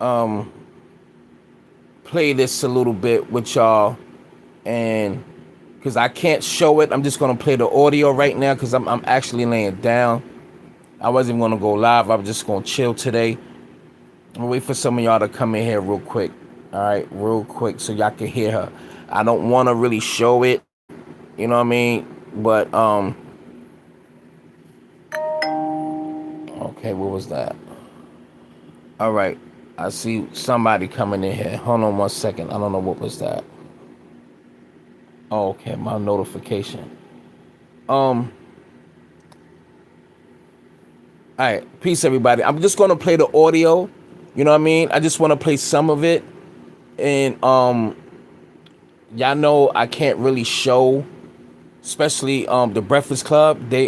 um play this a little bit with y'all, and because I can't show it, I'm just gonna play the audio right now because I'm actually laying down. I wasn't even gonna go live. I was just gonna chill today. I'm gonna wait for some of y'all to come in here real quick. All right, real quick, so y'all can hear her. I don't want to really show it, you know what I mean? But okay, what was that? All right, I see somebody coming in here. Hold on 1 second. I don't know what was that. Oh, okay, my notification. Um, all right, peace, everybody. I'm just gonna play the audio. You know what I mean? I just want to play some of it, and y'all know I can't really show, especially the Breakfast Club. They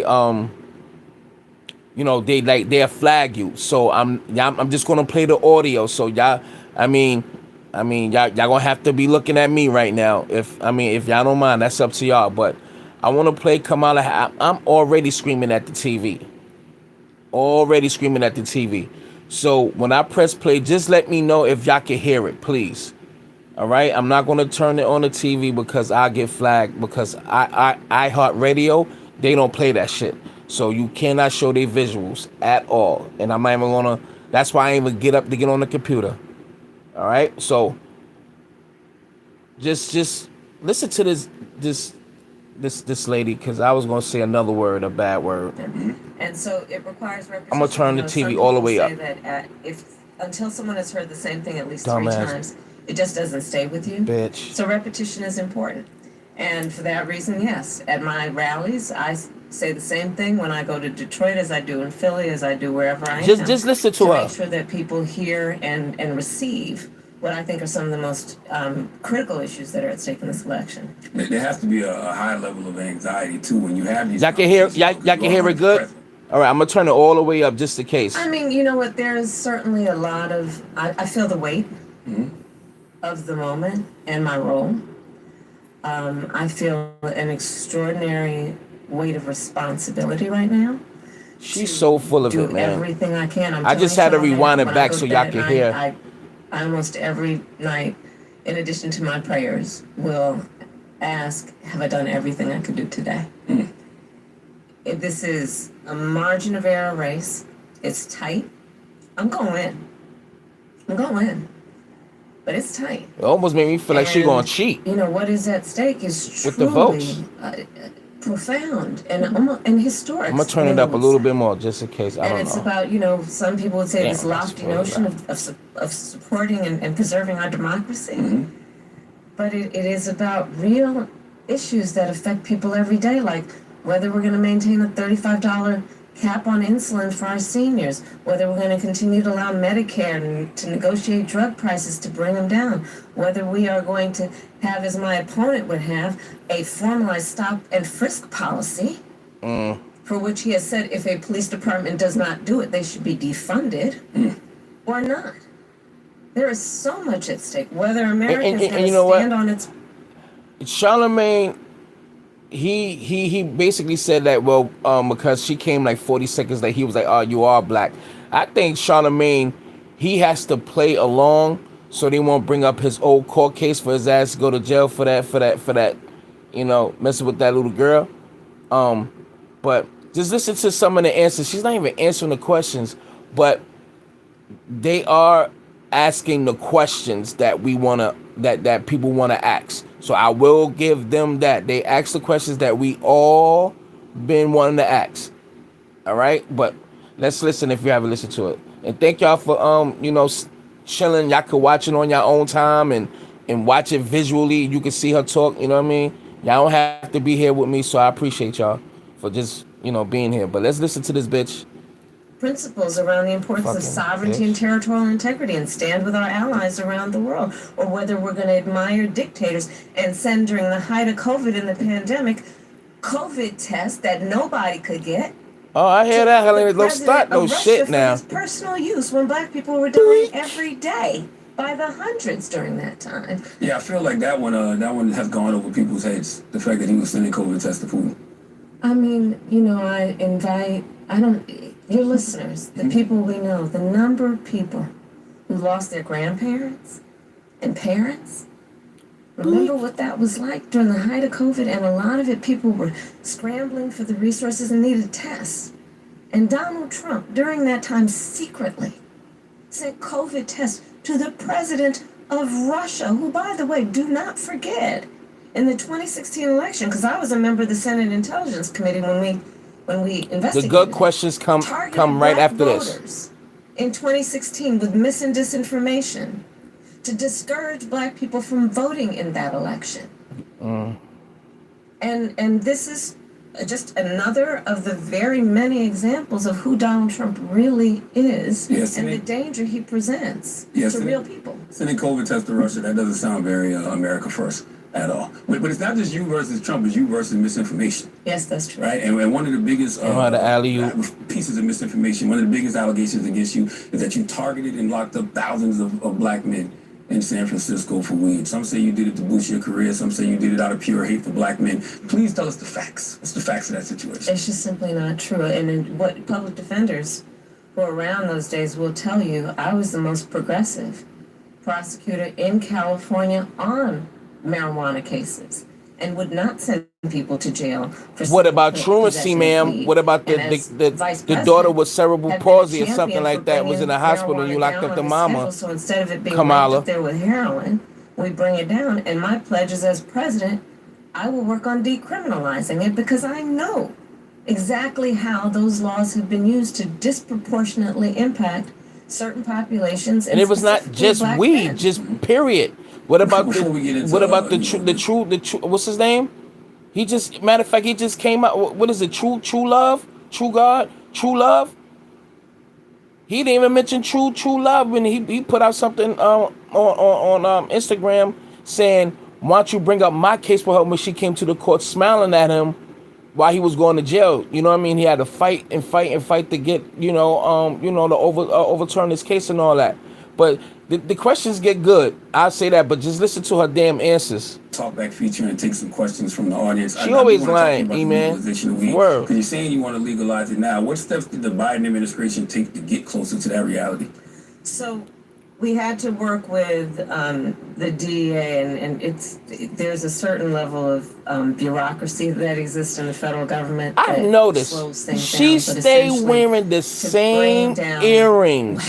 you know, they'll flag you. So I'm just gonna play the audio. So y'all, I mean, y'all gonna have to be looking at me right now. If y'all don't mind, that's up to y'all. But I want to play Kamala. I'm already screaming at the TV. Already screaming at the TV. So when I press play, just let me know if y'all can hear it, please. All right, I'm not gonna turn it on the TV because I get flagged because I heart radio, they don't play that shit. So you cannot show their visuals at all. And I'm not even gonna, that's why I ain't even get up to get on the computer. All right, so just listen to this lady, because I was gonna say another word, a bad word. And so it requires I'm gonna repetition. turn the Some TV all the people way say up. that if until someone has heard the same thing at least three Dumbass times, it just doesn't stay with you. bitch. So repetition is important. And for that reason, yes, at my rallies, I say the same thing when I go to Detroit as I do in Philly, as I do wherever I am. Just listen to her. Make sure that people hear and receive what I think are some of the most critical issues that are at stake in this election. There has to be a high level of anxiety too when you have these. Y'all can hear y'all can hear it good? All right, I'm gonna turn it all the way up just in case. I mean, you know what? There's certainly a lot of. I feel the weight of the moment and my role. I feel an extraordinary weight of responsibility right now. She's so full of it, man. Everything I can. I just had to rewind it back so y'all can hear. I almost every night, in addition to my prayers, will ask, "Have I done everything I could do today?" If this is a margin of error race, it's tight. I'm going to win. I'm going to win. But it's tight. It almost made me feel like she's gonna cheat. You know, what is at stake is with the votes. Profound and historic. I'm gonna turn it up a little bit more just in case. I don't know. And it's about, you know, some people would say this lofty notion of supporting and preserving our democracy. But it is about real issues that affect people every day, like whether we're going to maintain a $35 cap on insulin for our seniors, whether we're going to continue to allow Medicare to negotiate drug prices to bring them down, whether we are going to have, as my opponent would have, a formalized stop and frisk policy, for which he has said if a police department does not do it, they should be defunded, or not. There is so much at stake. Whether Americans and you know stand on its... Charlemagne, he basically said that, well, because she came like 40 seconds late, he was like, oh, you are black. I think Charlemagne, he has to play along so they won't bring up his old court case for his ass to go to jail for that, you know, messing with that little girl. But just listen to some of the answers. She's not even answering the questions, but they are asking the questions that we wanna that people wanna ask. So I will give them that. They ask the questions that we all been wanting to ask. All right, but let's listen if you haven't listened to it. And thank y'all for you know, chilling. Y'all can watch it on your own time and watch it visually. You can see her talk. You know what I mean? Y'all don't have to be here with me, so I appreciate y'all for just, you know, being here. But let's listen to this bitch. Principles around the importance of sovereignty and territorial integrity and stand with our allies around the world, or whether we're going to admire dictators and send, during the height of COVID and the pandemic, COVID tests that nobody could get. Oh, I hear that. Don't start no shit now. Personal use when black people were dying every day by the hundreds during that time. Yeah, I feel like that one has gone over people's heads. The fact that he was sending COVID tests to food. I mean, you know, your listeners, the people we know, the number of people who lost their grandparents and parents. Remember what that was like during the height of COVID, and a lot of it, people were scrambling for the resources and needed tests. And Donald Trump, during that time, secretly sent COVID tests to the president of Russia, who, by the way, do not forget, in the 2016 election, because I was a member of the Senate Intelligence Committee when we investigated. The good questions come right after this. In 2016, with mis and disinformation, to discourage black people from voting in that election. And this is just another of the very many examples of who Donald Trump really is, and the danger he presents to real people. Sending COVID tests to Russia, that doesn't sound very America first at all. But it's not just you versus Trump, it's you versus misinformation. Yes, that's true. Right? And one of the biggest pieces of misinformation, one of the biggest allegations against you is that you targeted and locked up thousands of black men in San Francisco for weed. Some say you did it to boost your career. Some say you did it out of pure hate for black men. Please tell us the facts. What's the facts of that situation? It's just simply not true. And what public defenders who were around those days will tell you, I was the most progressive prosecutor in California on marijuana cases and would not send people to jail for what about truancy, ma'am? What about the daughter with cerebral palsy or something like that was in the hospital and you locked up the mama? So instead of it being Kamala up there with heroin, we bring it down. And my pledge is, as president, I will work on decriminalizing it, because I know exactly how those laws have been used to disproportionately impact certain populations. And it was not just weed, just period. What about the true what's his name? He just, matter of fact, he just came out. What is it? True love, true God, true love. He didn't even mention true love when he put out something on Instagram saying, "Why don't you bring up my case for her?" When she came to the court, smiling at him while he was going to jail. You know what I mean? He had to fight to get to overturn his case and all that. But the questions get good. I'll say that, but just listen to her damn answers. Talkback feature and take some questions from the audience. She always lying, E-man. Because you're saying you want to legalize it now. What steps did the Biden administration take to get closer to that reality? So we had to work with the DEA, and there's a certain level of bureaucracy that exists in the federal government. I've noticed she stay wearing the same earrings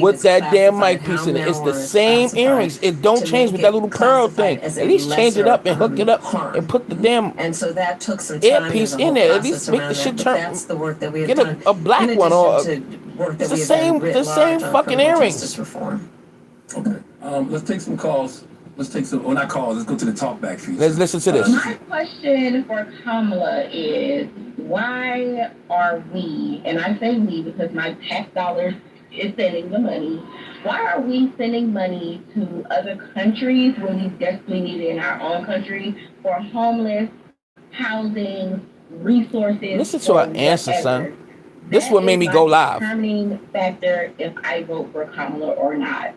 with that damn mic piece in it. It's the same earrings. It don't change with that little pearl thing. At least change it up and hook it up and put the damn and so that took some time earpiece in there. At least make the shit turn. That's the work that we have get done. a black one or it's the same fucking earrings. Reform. Okay. Let's take some calls. Let's go to the talkback feature. Let's listen to this. My question for Kamala is, why are we, and I say we because my tax dollars is sending the money, why are we sending money to other countries when we desperately need it in our own country for homeless, housing, resources? Listen to her answer, son. This is what made me go live. Determining factor if I vote for Kamala or not.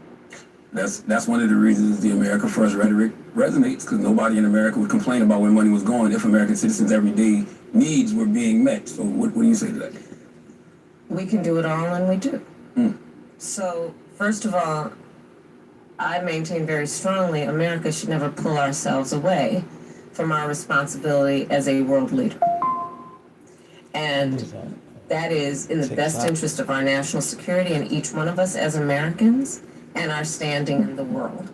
That's one of the reasons the America First rhetoric resonates, because nobody in America would complain about where money was going if American citizens' everyday needs were being met. So what do you say to that? We can do it all, and we do. So first of all, I maintain very strongly America should never pull ourselves away from our responsibility as a world leader. And that is in the best interest of our national security and each one of us as Americans and our standing in the world.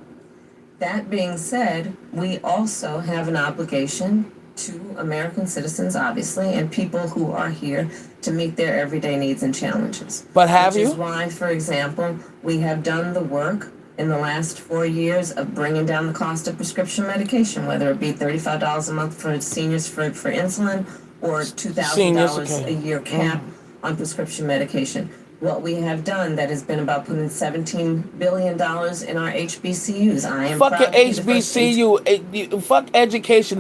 That being said, we also have an obligation to American citizens, obviously, and people who are here to meet their everyday needs and challenges. But have you? Which is why, for example, we have done the work in the last 4 years of bringing down the cost of prescription medication, whether it be $35 a month for seniors for insulin or $2,000 a year cap on prescription medication. What we have done that has been about putting $17 billion in our HBCUs. I am fuck HBCU. Fuck education.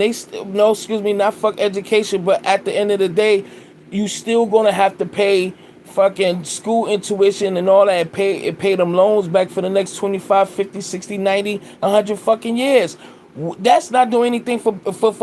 Not fuck education, but at the end of the day, you still gonna have to pay fucking school intuition and all that, and pay them loans back for the next 25, 50, 60, 90, 100 fucking years. That's not doing anything for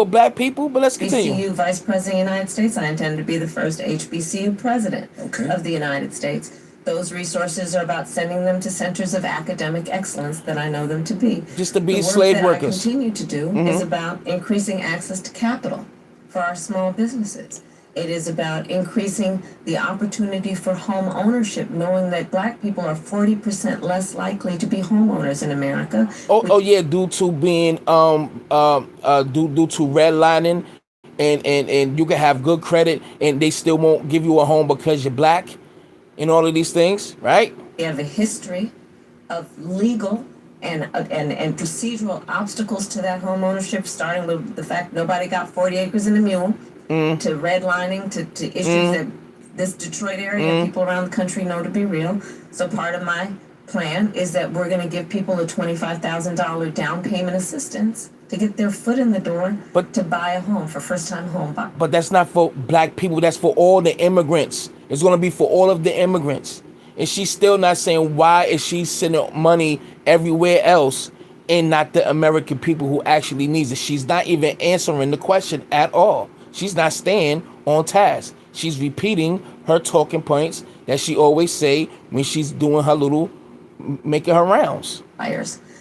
black people, but let's continue. HBCU Vice President of the United States. I intend to be the first HBCU President of the United States. Those resources are about sending them to centers of academic excellence that I know them to be. Just to be The work slave that workers. I continue to do is about increasing access to capital for our small businesses. It is about increasing the opportunity for home ownership, knowing that black people are 40% less likely to be homeowners in America. Oh yeah, due to being due to redlining, and you can have good credit and they still won't give you a home because you're black, and all of these things, right? We have a history of legal and procedural obstacles to that home ownership, starting with the fact nobody got 40 acres and a mule, to redlining, to issues that this Detroit area, people around the country know to be real. So part of my plan is that we're going to give people a $25,000 down payment assistance to get their foot in the door, to buy a home for first-time home buyers. But that's not for black people. That's for all the immigrants. It's going to be for all of the immigrants. And she's still not saying why is she sending money everywhere else and not the American people who actually needs it. She's not even answering the question at all. She's not staying on task. She's repeating her talking points that she always say when she's doing her little, making her rounds.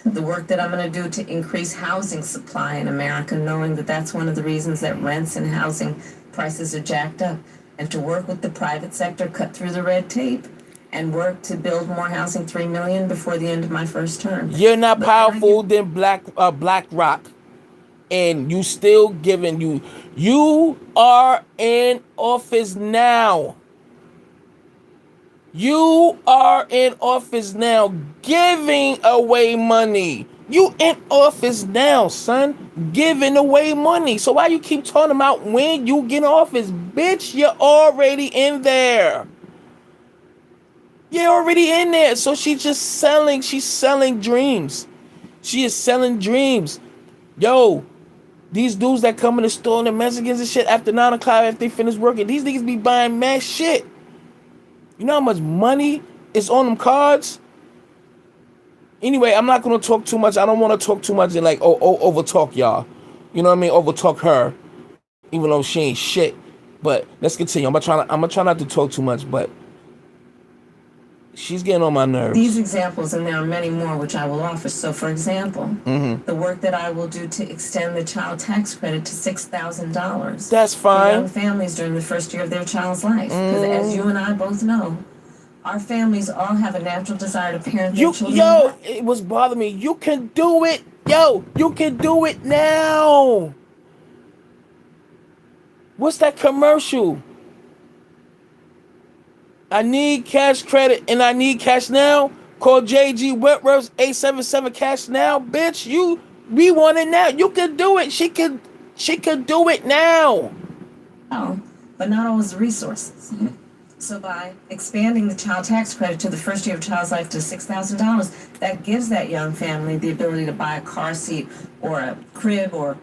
The work that I'm going to do to increase housing supply in America, knowing that that's one of the reasons that rents and housing prices are jacked up, and to work with the private sector, cut through the red tape, and work to build more housing, 3 million before the end of my first term. You're not powerful than BlackRock, and you still giving you are in office now. You are in office now, giving away money. You in office now, son, giving away money. So why you keep talking about when you get in office? Bitch, you're already in there. You're already in there. So she's selling dreams. She is selling dreams. Yo, these dudes that come in the store and the Mexicans and shit after 9 o'clock after they finish working, these niggas be buying mad shit. You know how much money is on them cards? Anyway, I'm not going to talk too much. I don't want to talk too much and over talk y'all. You know what I mean? Over talk her, even though she ain't shit. But let's continue. I'm gonna try not to talk too much, but she's getting on my nerves. These examples, and there are many more which I will offer. So, for example, the work that I will do to extend the child tax credit to $6,000. That's fine. For young families during the first year of their child's life. Because as you and I both know, our families all have a natural desire to parent their children. Yo, it was bothering me. You can do it. Yo, you can do it now. What's that commercial? I need cash credit and I need cash now. Call JG Whitworth 877 cash now. Bitch, we want it now. You can do it. She could do it now. Oh, but not always the resources. So by expanding the child tax credit to the first year of child's life to $6,000, that gives that young family the ability to buy a car seat or a crib or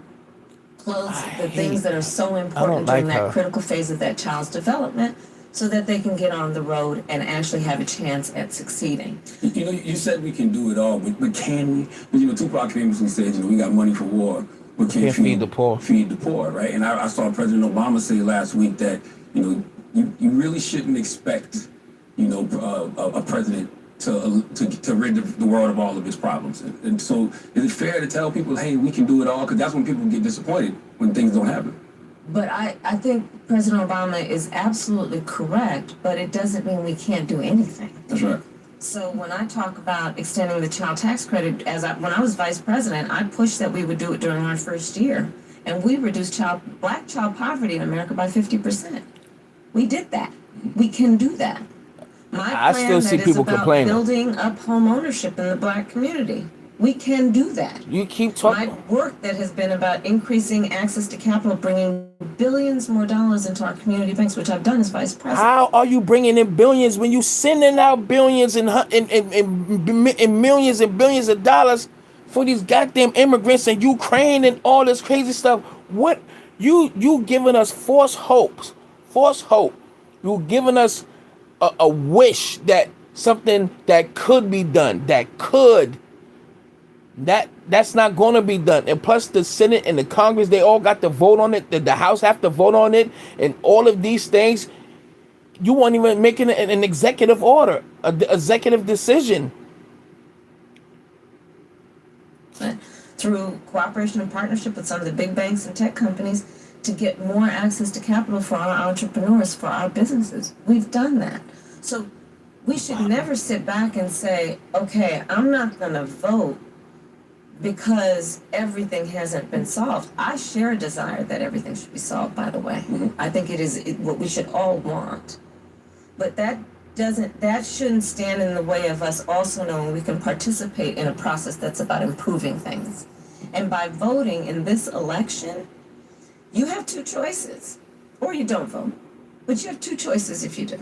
clothes, the things that are so important during that critical phase of that child's development, so that they can get on the road and actually have a chance at succeeding. You know, you said we can do it all, but can we? But, you know, Tupac famously said, you know, we got money for war, but can't feed the poor. Feed the poor, right? And I saw President Obama say last week that, you know, you really shouldn't expect, you know, a president to rid the world of all of its problems. And so is it fair to tell people, hey, we can do it all? Because that's when people get disappointed, when things don't happen. But I think President Obama is absolutely correct, but it doesn't mean we can't do anything. That's right. So when I talk about extending the child tax credit, when I was vice president, I pushed that we would do it during our first year. And we reduced black child poverty in America by 50%. We did that. We can do that. My plan still see people complaining. Building up home ownership in the black community. We can do that. You keep talking. My work that has been about increasing access to capital, bringing billions more dollars into our community banks, which I've done as vice president. How are you bringing in billions when you sending out billions and millions and billions of dollars for these goddamn immigrants in Ukraine and all this crazy stuff? What you giving us false hope? You giving us a wish that something that could be done, that's not going to be done. And plus the Senate and the Congress, they all got to vote on it. The House have to vote on it, and all of these things. You weren't even making an executive order, an executive decision. Through cooperation and partnership with some of the big banks and tech companies to get more access to capital for our entrepreneurs, for our businesses. We've done that. So we should never sit back and say, okay, I'm not going to vote because everything hasn't been solved. I share a desire that everything should be solved, by the way. I think it is what we should all want. But that shouldn't stand in the way of us also knowing we can participate in a process that's about improving things. And by voting in this election, you have two choices, or you don't vote, but you have two choices if you do.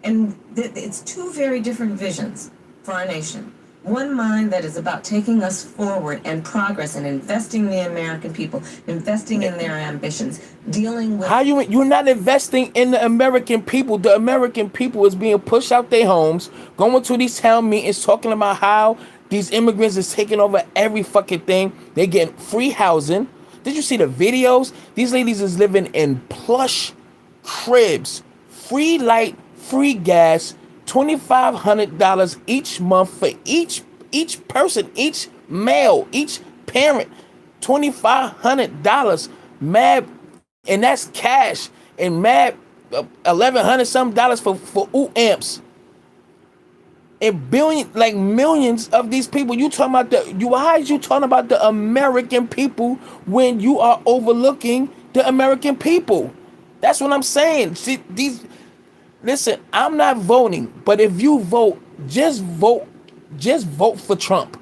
And it's two very different visions for our nation. One mind that is about taking us forward and progress and investing in the American people, investing in their ambitions, dealing with... How you're not investing in the American people? The American people is being pushed out their homes, going to these town meetings, talking about how these immigrants is taking over every fucking thing. They getting free housing. Did you see the videos? These ladies is living in plush cribs, free light, free gas, $2,500 each month for each person, each male, each parent, $2,500, mad, and that's cash, and mad, $1,100 some dollars for amps, and millions of these people. You talking about why is you talking about the American people when you are overlooking the American people? That's what I'm saying. See, listen, I'm not voting, but if you vote, just vote for Trump.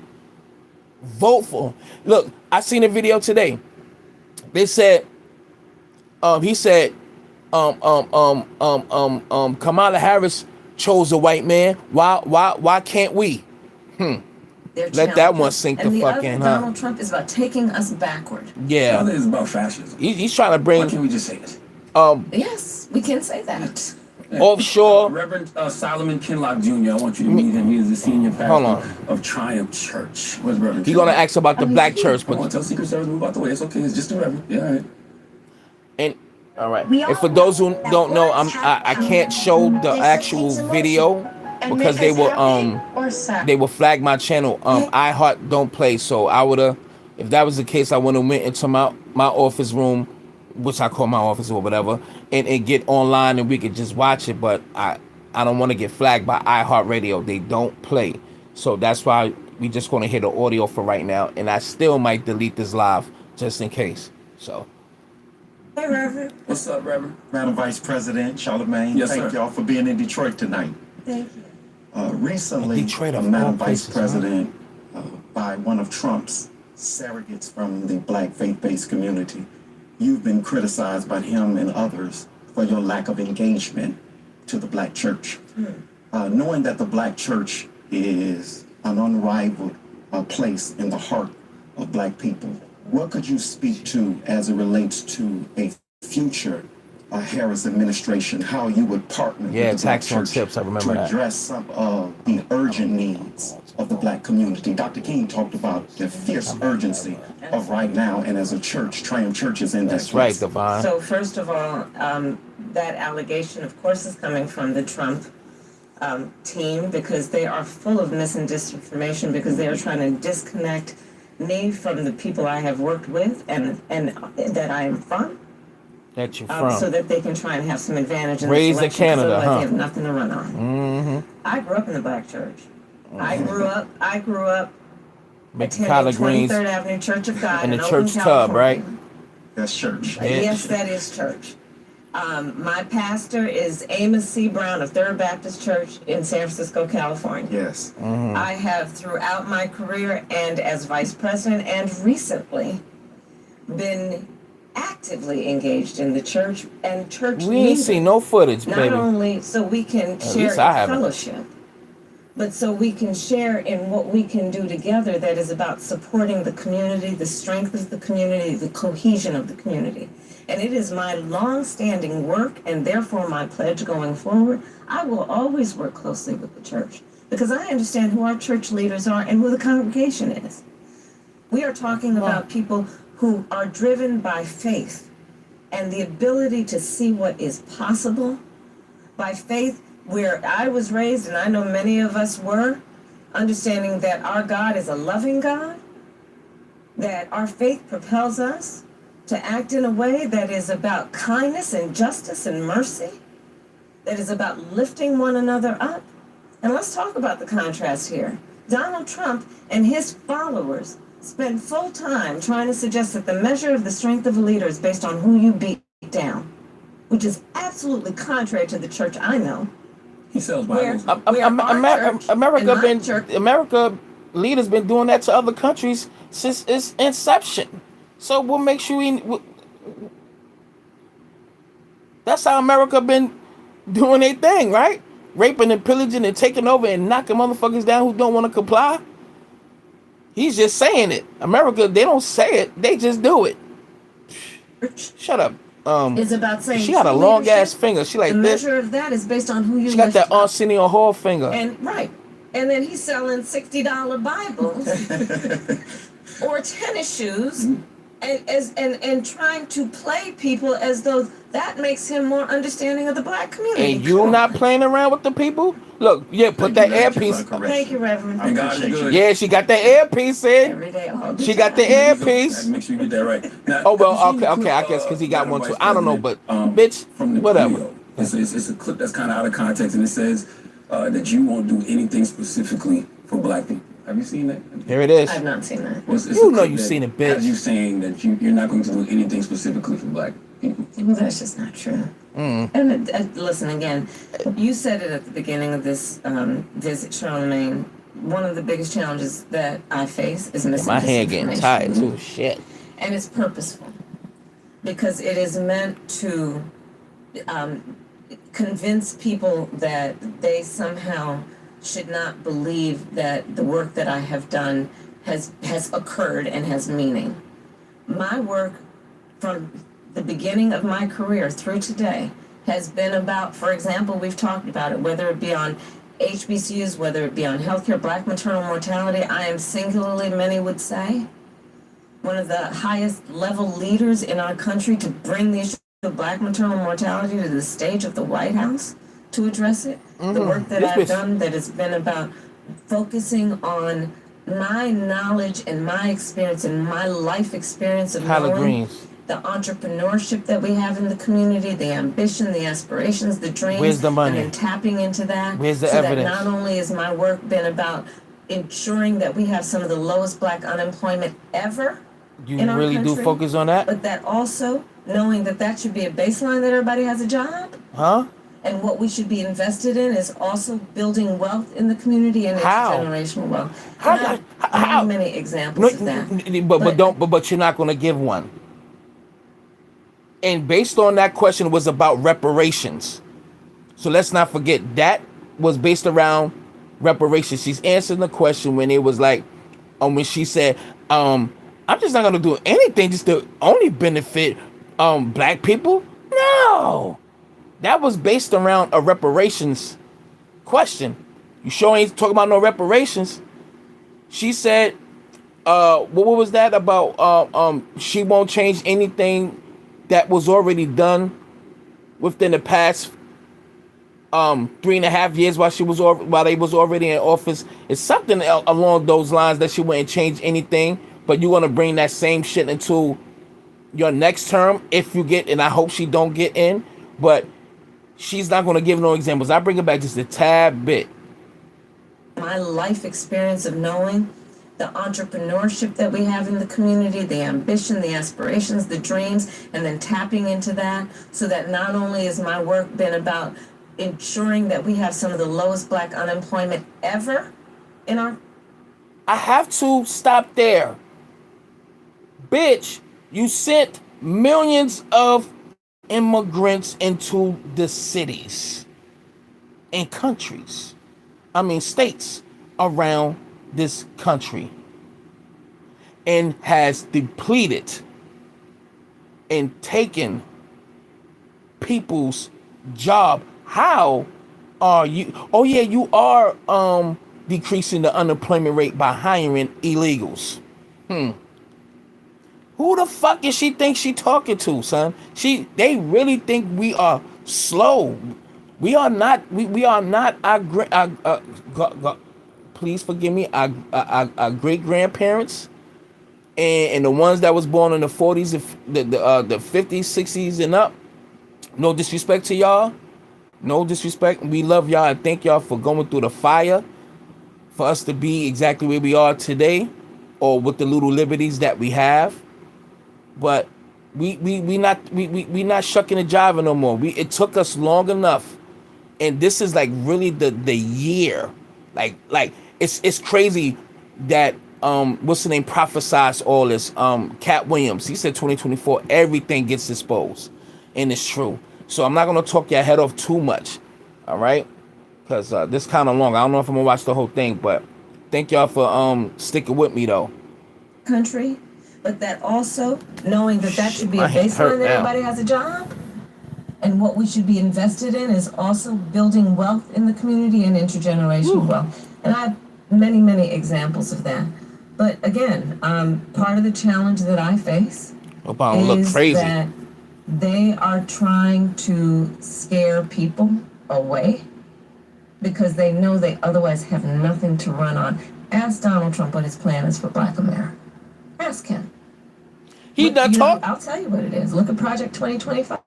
Vote for him. Look, I seen a video today. They said, he said, Kamala Harris chose a white man. Why can't we? Let that one sink the fuck in, huh? Donald Trump is about taking us backward. Yeah. The other is about fascism. He's trying to bring. Why can't we just say it? Yes, we can say that. Offshore. Reverend Solomon Kinlock Jr., I want you to meet him. He is the senior pastor of Triumph Church. Where's Reverend? He's gonna ask about the black church, but tell Secret Service move out the way. It's okay. It's just a Reverend. Yeah, all right. And all right. And for those who don't know, I can't show the actual video because they will flag my channel. iHeart don't play. So I woulda, if that was the case, I woulda went into my office room, which I call my office or whatever, and get online and we could just watch it. But I don't want to get flagged by iHeartRadio. They don't play. So that's why we just going to hear the audio for right now. And I still might delete this live just in case. So. Hey, Reverend. What's up, Reverend? Madam Vice President Charlemagne, yes, thank y'all for being in Detroit tonight. Thank you. Recently, Madam Vice President, by one of Trump's surrogates from the black faith-based community, you've been criticized by him and others for your lack of engagement to the black church. Knowing that the black church is an unrivaled place in the heart of black people, what could you speak to as it relates to a future Harris administration, how you would partner with the black church to address some of the urgent needs of the black community? Dr. King talked about the fierce urgency of right now, and as a church, Triumph Church is in that place. Right, Devon. So first of all, that allegation, of course, is coming from the Trump team, because they are full of mis and disinformation, because they are trying to disconnect me from the people I have worked with and that I am from. That you're from. So that they can try and have some advantage in Raised in Canada, like they have nothing to run on. Mm-hmm. I grew up in the black church. I grew up attending 23rd Avenue Church of God in the in church Oakland, tub, California. right? That's church. Yes, that is church. My pastor is Amos C. Brown of Third Baptist Church in San Francisco, California. Yes. Mm-hmm. I have throughout my career and as vice president and recently been actively engaged in the church and church We ain't seen no footage, baby. Not only so we can share in fellowship, but so we can share in what we can do together that is about supporting the community, the strength of the community, the cohesion of the community. And it is my long-standing work and therefore my pledge going forward. I will always work closely with the church because I understand who our church leaders are and who the congregation is. We are talking about people who are driven by faith and the ability to see what is possible, by faith, where I was raised, and I know many of us were, understanding that our God is a loving God, that our faith propels us to act in a way that is about kindness and justice and mercy, that is about lifting one another up. And let's talk about the contrast here. Donald Trump and his followers spend full time trying to suggest that the measure of the strength of a leader is based on who you beat down, which is absolutely contrary to the church I know. He sells Bibles. America leaders been doing that to other countries since its inception. So what makes you? That's how America been doing their thing, right? Raping and pillaging and taking over and knocking motherfuckers down who don't want to comply. He's just saying it. America, they don't say it; they just do it. Shut up. Is about saying she got a long ass finger. She like the this. measure of that is based on who you. She got that Arsenio Hall finger. And right, and then he's selling $60 Bibles or tennis shoes, and trying to play people as though that makes him more understanding of the black community. And you not playing around with the people? Look, yeah, put that earpiece. Thank you, Reverend. And God is good. Yeah, she got that earpiece in. Every day, all the She time. got the earpiece. Make sure you get that right. Now, Oh well, have you seen okay, the I clip, guess because he got Madam one too. Vice I don't know, but President, bitch, from the whatever. video. It's a clip that's kind of out of context, and it says that you won't do anything specifically for black people. Have you seen that? Here it is. I've not seen that. Well, it's a You know clip you that seen it, has bitch. you saying that you're not going to do anything specifically for black people. Well, that's just not true. And listen again. You said it at the beginning of this visit, Charlemagne. One of the biggest challenges that I face is missing. My hand getting tired too. Shit. And it's purposeful because it is meant to convince people that they somehow should not believe that the work that I have done has occurred and has meaning. My work from the beginning of my career through today has been about, for example, we've talked about it, whether it be on HBCUs, whether it be on healthcare, black maternal mortality. I am singularly, many would say, one of the highest level leaders in our country to bring the issue of black maternal mortality to the stage of the White House to address it. The work that I've done that has been about focusing on my knowledge and my experience and my life experience of Collard knowing greens. the entrepreneurship that we have in the community, the ambition, the aspirations, the dreams. Where's the money? And then tapping into that. Where's the so evidence? That not only has my work been about ensuring that we have some of the lowest black unemployment ever You in our really country, do focus on that? but that also knowing that that should be a baseline that everybody has a job. Huh? And what we should be invested in is also building wealth in the community and How? intergenerational wealth. How- And I have how? many examples of that. But you're not going to give one. And based on that question, it was about reparations. So let's not forget that was based around reparations. She's answering the question when it was like, when she said, I'm just not going to do anything just to only benefit black people. No. That was based around a reparations question. You sure ain't talking about no reparations? She said, what was that about? She won't change anything that was already done within the past 3.5 years while they was already in office. It's something along those lines that she wouldn't change anything, but you want to bring that same shit into your next term if you get, and I hope she don't get in, but she's not going to give no examples. I bring it back just a tad bit. My life experience of knowing the entrepreneurship that we have in the community, the ambition, the aspirations, the dreams, and then tapping into that so that not only has my work been about ensuring that we have some of the lowest black unemployment ever in our... I have to stop there. Bitch, you sent millions of immigrants into the cities and countries, states around this country, and has depleted and taken people's job. How are you? Oh yeah, you are decreasing the unemployment rate by hiring illegals. Who the fuck is she think she talking to, son? They really think we are slow. We are not. We are not our please forgive me. Our great grandparents and the ones that was born in the 40s, the 50s, 60s, and up. No disrespect to y'all. No disrespect. We love y'all and thank y'all for going through the fire for us to be exactly where we are today, or with the little liberties that we have. But we not shucking and jiving no more. It took us long enough, and this is like really the year. Like it's crazy that what's the name prophesies all this. Cat Williams, he said 2024 everything gets exposed, and it's true. So I'm not gonna talk your head off too much, all right? Because this kind of long. I don't know if I'm gonna watch the whole thing, but thank y'all for sticking with me though. Country, but that also knowing that should be a baseline that everybody has a job, and what we should be invested in is also building wealth in the community and intergenerational wealth. And I have many examples of that. But again, part of the challenge that I face is that they are trying to scare people away because they know they otherwise have nothing to run on. Ask Donald Trump what his plan is for Black America. Ask him. I'll tell you what it is. Look at Project 2025.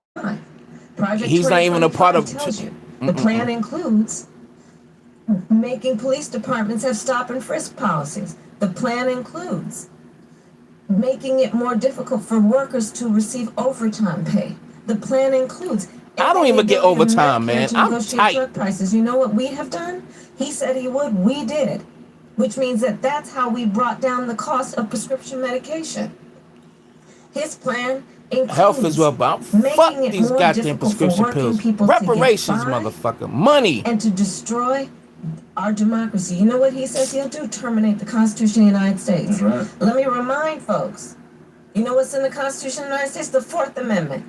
He's not even a part of. Tells you. The plan includes making police departments have stop and frisk policies. The plan includes making it more difficult for workers to receive overtime pay. The plan includes. I don't even get overtime, man. I'm tight. Drug prices. You know what we have done? He said he would. We did. Which means that's how we brought down the cost of prescription medication. His plan includes health is well, but fuck these goddamn prescription pills. Reparations, motherfucker. Money. And to destroy our democracy. You know what he says he'll do? Terminate the Constitution of the United States. Right. Let me remind folks. You know what's in the Constitution of the United States? The 4th Amendment,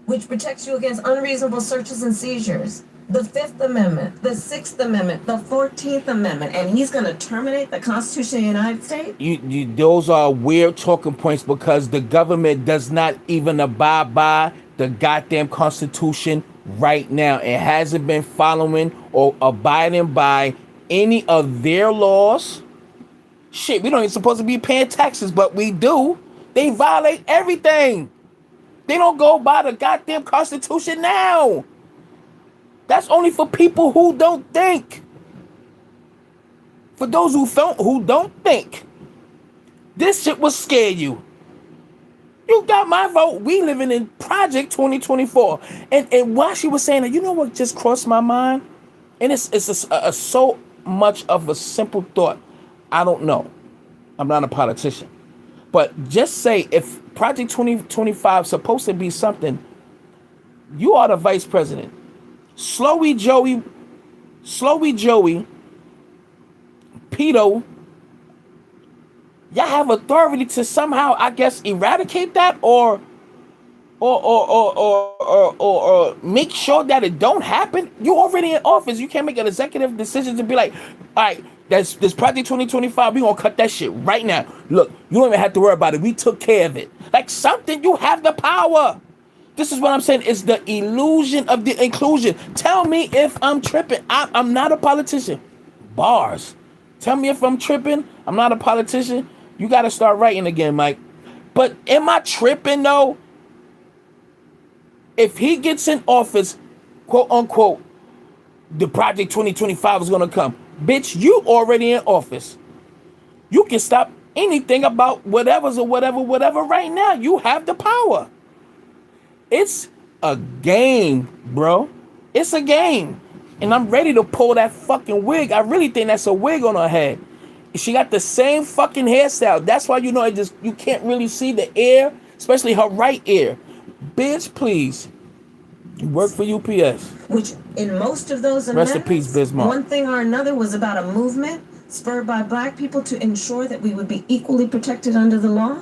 which protects you against unreasonable searches and seizures. The 5th Amendment, the 6th Amendment, the 14th Amendment, and he's going to terminate the Constitution of the United States? Those are weird talking points because the government does not even abide by the goddamn Constitution right now. It hasn't been following or abiding by any of their laws. Shit, we don't even supposed to be paying taxes, but we do. They violate everything. They don't go by the goddamn Constitution now. That's only for people who don't think. For those who don't think. This shit will scare you. You got my vote. We living in Project 2024. And while she was saying that, you know what just crossed my mind? And it's so much of a simple thought. I don't know. I'm not a politician. But just say if Project 2025 is supposed to be something, you are the vice president. Slowy Joey, Pedo, y'all have authority to somehow, I guess, eradicate that or make sure that it don't happen. You already in office. You can't make an executive decision to be like, all right, this Project 2025, we gonna cut that shit right now. Look, you don't even have to worry about it. We took care of it. Like something, you have the power. This is what I'm saying. It's the illusion of the inclusion. Tell me if I'm tripping. I'm not a politician. Bars. Tell me if I'm tripping. I'm not a politician. You got to start writing again, Mike. But am I tripping, though? If he gets in office, quote unquote, the Project 2025 is going to come. Bitch, you already in office. You can stop anything about whatever right now. You have the power. It's a game, bro. It's a game. And I'm ready to pull that fucking wig. I really think that's a wig on her head. She got the same fucking hairstyle. That's why you know you can't really see the ear, especially her right ear. Bitch, please. You work for UPS. Which in most of those amendments, rest in peace, Bismarck. One thing or another was about a movement spurred by black people to ensure that we would be equally protected under the law.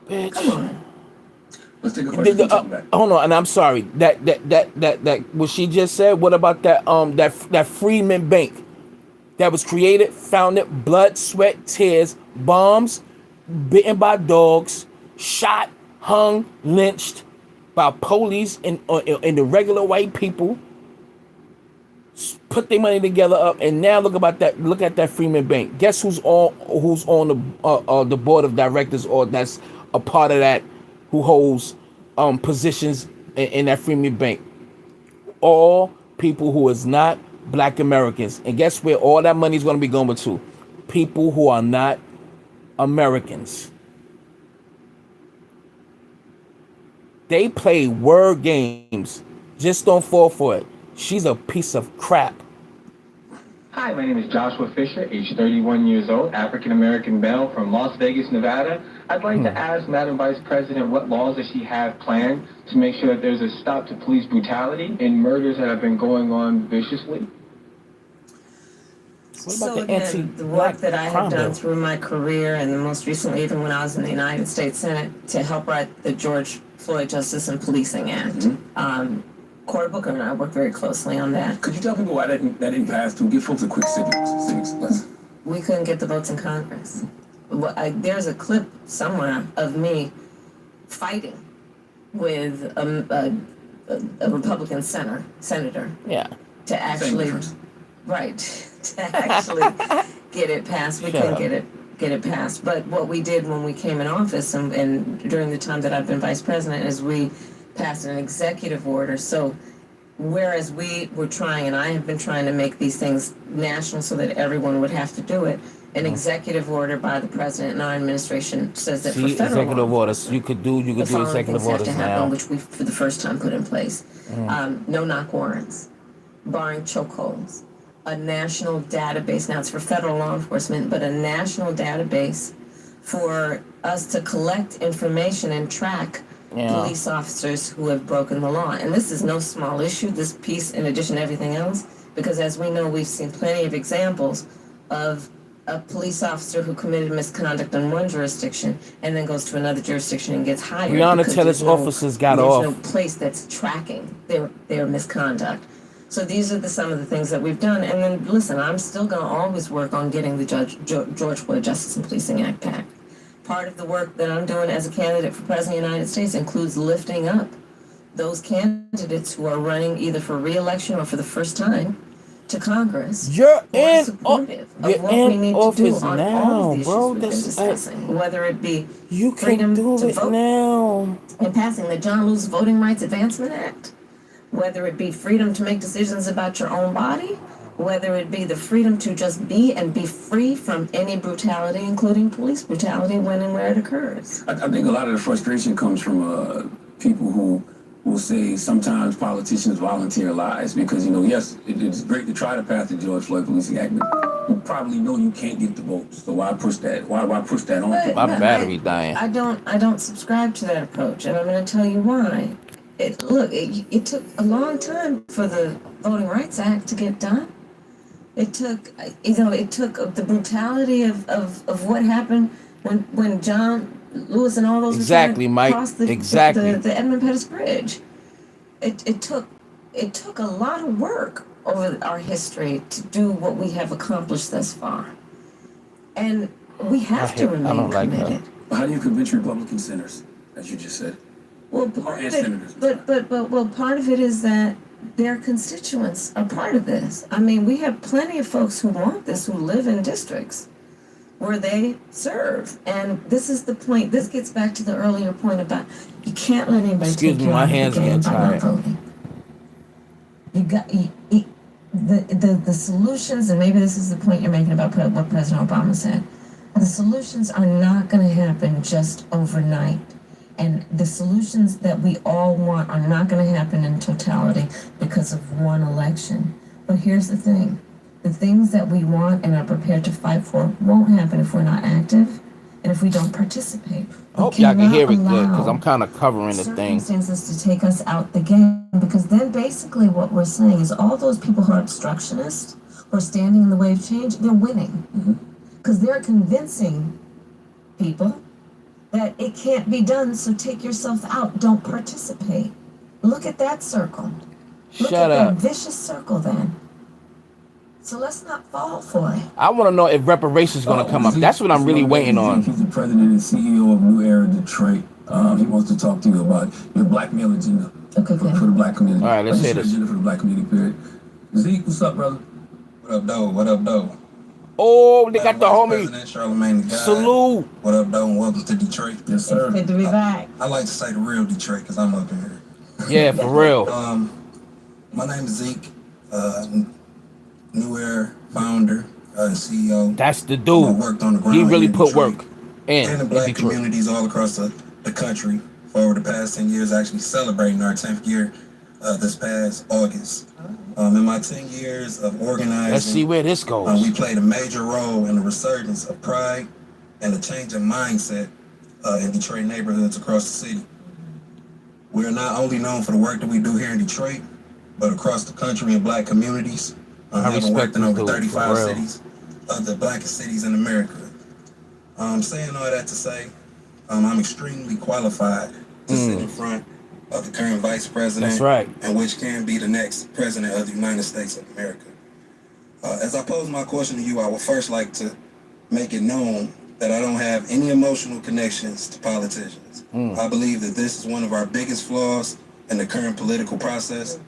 Bitch. Come on. Let's take a question. Hold on, and I'm sorry. That what she just said. What about that Freedman Bank that was created, founded, blood, sweat, tears, bombs, bitten by dogs, shot, hung, lynched by police and the regular white people. put their money together up, and now look about that. Look at that Freeman Bank. Guess who's on the board of directors, or that's a part of that, who holds positions in that Freeman Bank? All people who is not Black Americans. And guess where all that money is going to be going to? People who are not Americans. They play word games. Just don't fall for it. She's a piece of crap. Hi, my name is Joshua Fisher, age 31 years old, African-American male from Las Vegas, Nevada. I'd like to ask Madam Vice President what laws does she have planned to make sure that there's a stop to police brutality and murders that have been going on viciously? So again, the work that I have done through my career, and most recently even when I was in the United States Senate to help write the George Floyd Justice and Policing Act. Cory Booker and I work very closely on that. Could you tell people why that didn't pass through? Give folks a quick civics lesson. We couldn't get the votes in Congress. There's a clip somewhere of me fighting with a Republican senator. Yeah. To actually, right, to actually get it passed. We couldn't get it passed. But what we did when we came in office and during the time that I've been vice president is we passed an executive order. So whereas we were trying, and I have been trying to make these things national so that everyone would have to do it, an executive order by the president and our administration says that for federal executive orders, you could do executive orders have to now. happen, which we for the first time put in place. No knock warrants, barring chokeholds, a national database. Now it's for federal law enforcement, but a national database for us to collect information and track police officers who have broken the law. And this is no small issue, this piece, in addition to everything else, because as we know, we've seen plenty of examples of a police officer who committed misconduct in one jurisdiction and then goes to another jurisdiction and gets hired. Breonna Taylor's officers got off. There's no place that's tracking their misconduct. So these are some of the things that we've done. And then, listen, I'm still going to always work on getting the George Floyd Justice and Policing Act passed. Part of the work that I'm doing as a candidate for President of the United States includes lifting up those candidates who are running either for re-election or for the first time to Congress. You're in supportive of what we need to do on all of the issues bro. we've been discussing, whether it be You freedom can do to it vote now. and passing the John Lewis Voting Rights Advancement Act, whether it be freedom to make decisions about your own body, whether it be the freedom to just be and be free from any brutality, including police brutality, when and where it occurs. I think a lot of the frustration comes from people who will say sometimes politicians volunteer lies because, yes, it's great to try to pass the George Floyd Policing Act, but you probably know you can't get the votes. So why push that? Why push that on? My battery dying. I don't subscribe to that approach, and I'm going to tell you why. It took a long time for the Voting Rights Act to get done. It took the brutality of what happened when John Lewis and all those crossed the Edmund Pettus Bridge. It took a lot of work over our history to do what we have accomplished thus far, and we have to remain committed. How do you convince Republican senators, as you just said? Well, part of it, part of it is that their constituents are part of this. I mean, we have plenty of folks who want this, who live in districts where they serve. And this is the point. This gets back to the earlier point about you can't let anybody take you out of the game by not voting. You got the solutions, and maybe this is the point you're making about what President Obama said. The solutions are not going to happen just overnight. And the solutions that we all want are not going to happen in totality because of one election. But here's the thing. The things that we want and are prepared to fight for won't happen if we're not active and if we don't participate. I hope y'all can hear it good because I'm kind of covering the thing. Circumstances to take us out the game, because then basically what we're saying is all those people who are obstructionists or standing in the way of change, they're winning. Because they're convincing people that it can't be done, so take yourself out, don't participate. Look at that circle. Look at that vicious circle then. So let's not fall for it. I want to know if reparations going to come up. That's what I'm really waiting on. He's the president and CEO of New Era Detroit. He wants to talk to you about your blackmail agenda for the black community. All right, let's hear this. Agenda for the black community, period. Zeke, what's up, brother? What up, though? What up, though? Oh, they got the homie. President Charlemagne the God. Salute. What up, though? And welcome to Detroit. Yes, sir. Good to be back. I like to say the real Detroit because I'm up in here. Yeah, for real. My name is Zeke, New Era founder, CEO. That's the dude. Worked on the ground He really in put Detroit work in and the black Detroit. communities all across the country for over the past 10 years, actually celebrating our 10th year this past August. In my 10 years of organizing, Let's see where this goes. we played a major role in the resurgence of pride and the change of mindset in Detroit neighborhoods across the city. We are not only known for the work that we do here in Detroit, but across the country in black communities. Having worked in over 35 cities, the blackest cities in America. Saying all that to say, I'm extremely qualified to sit in front of the current vice president. That's right. And which can be the next president of the United States of America. As I pose my question to you, I would first like to make it known that I don't have any emotional connections to politicians. I believe that this is one of our biggest flaws in the current political process.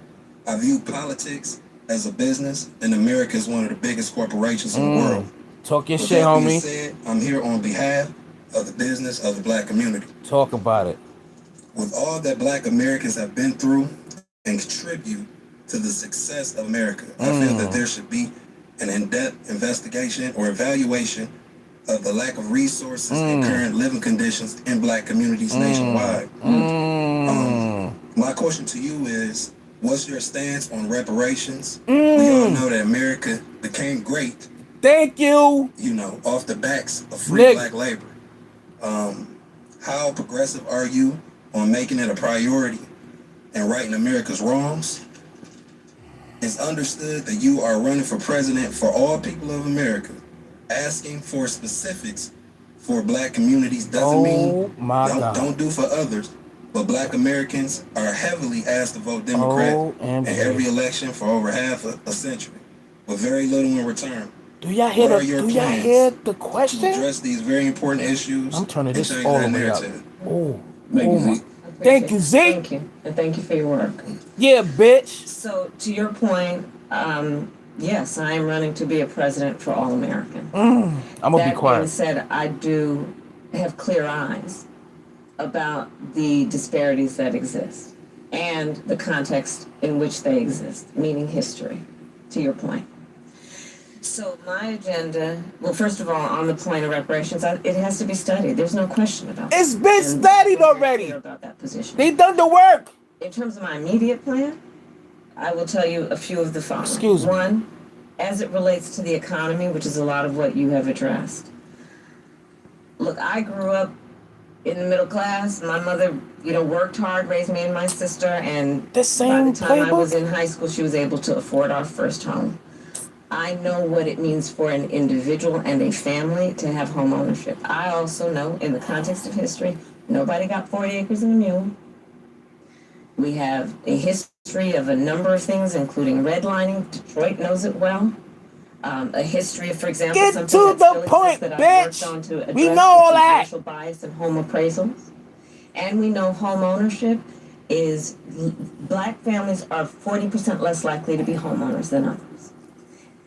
I view politics as a business, and America is one of the biggest corporations in the world. Talk your With shit, that being homie. said, I'm here on behalf of the business of the black community. Talk about it. With all that black Americans have been through and contribute to the success of America, I feel that there should be an in-depth investigation or evaluation of the lack of resources and current living conditions in black communities nationwide. My question to you is, what's your stance on reparations? We all know that America became great, Thank you. off the backs of free black labor. How progressive are you on making it a priority and righting America's wrongs? It's understood that you are running for president for all people of America. Asking for specifics for black communities doesn't mean don't do for others. But black Americans are heavily asked to vote Democrat in every election for over half a century, with very little in return. Do y'all hear the question? To address these very important issues. I'm turning this and change all that the way up. narrative. Thank you, Zeke. Thank you. And thank you for your work. Yeah, bitch. So, to your point, yes, I am running to be a president for all Americans. I'm going to be That being quiet. said, I do have clear eyes about the disparities that exist and the context in which they exist, meaning history, to your point. So my agenda, well, first of all, on the point of reparations, it has to be studied. There's no question about It's that. been And studied I'm very already. clear about that position. They done the work. In terms of my immediate plan, I will tell you a few of the following. Excuse me. One, as it relates to the economy, which is a lot of what you have addressed. Look, I grew up in the middle class. My mother, worked hard, raised me and my sister, and The same by the time I playbook? was in high school, she was able to afford our first home. I know what it means for an individual and a family to have home ownership. I also know, in the context of history, nobody got 40 acres and a mule. We have a history of a number of things, including redlining. Detroit knows it well. A history of, for example, Get something to that the still point, exists that bitch. I've worked on to address, We know all which is that. racial bias and home appraisals. And we know home ownership is, black families are 40% less likely to be homeowners than others.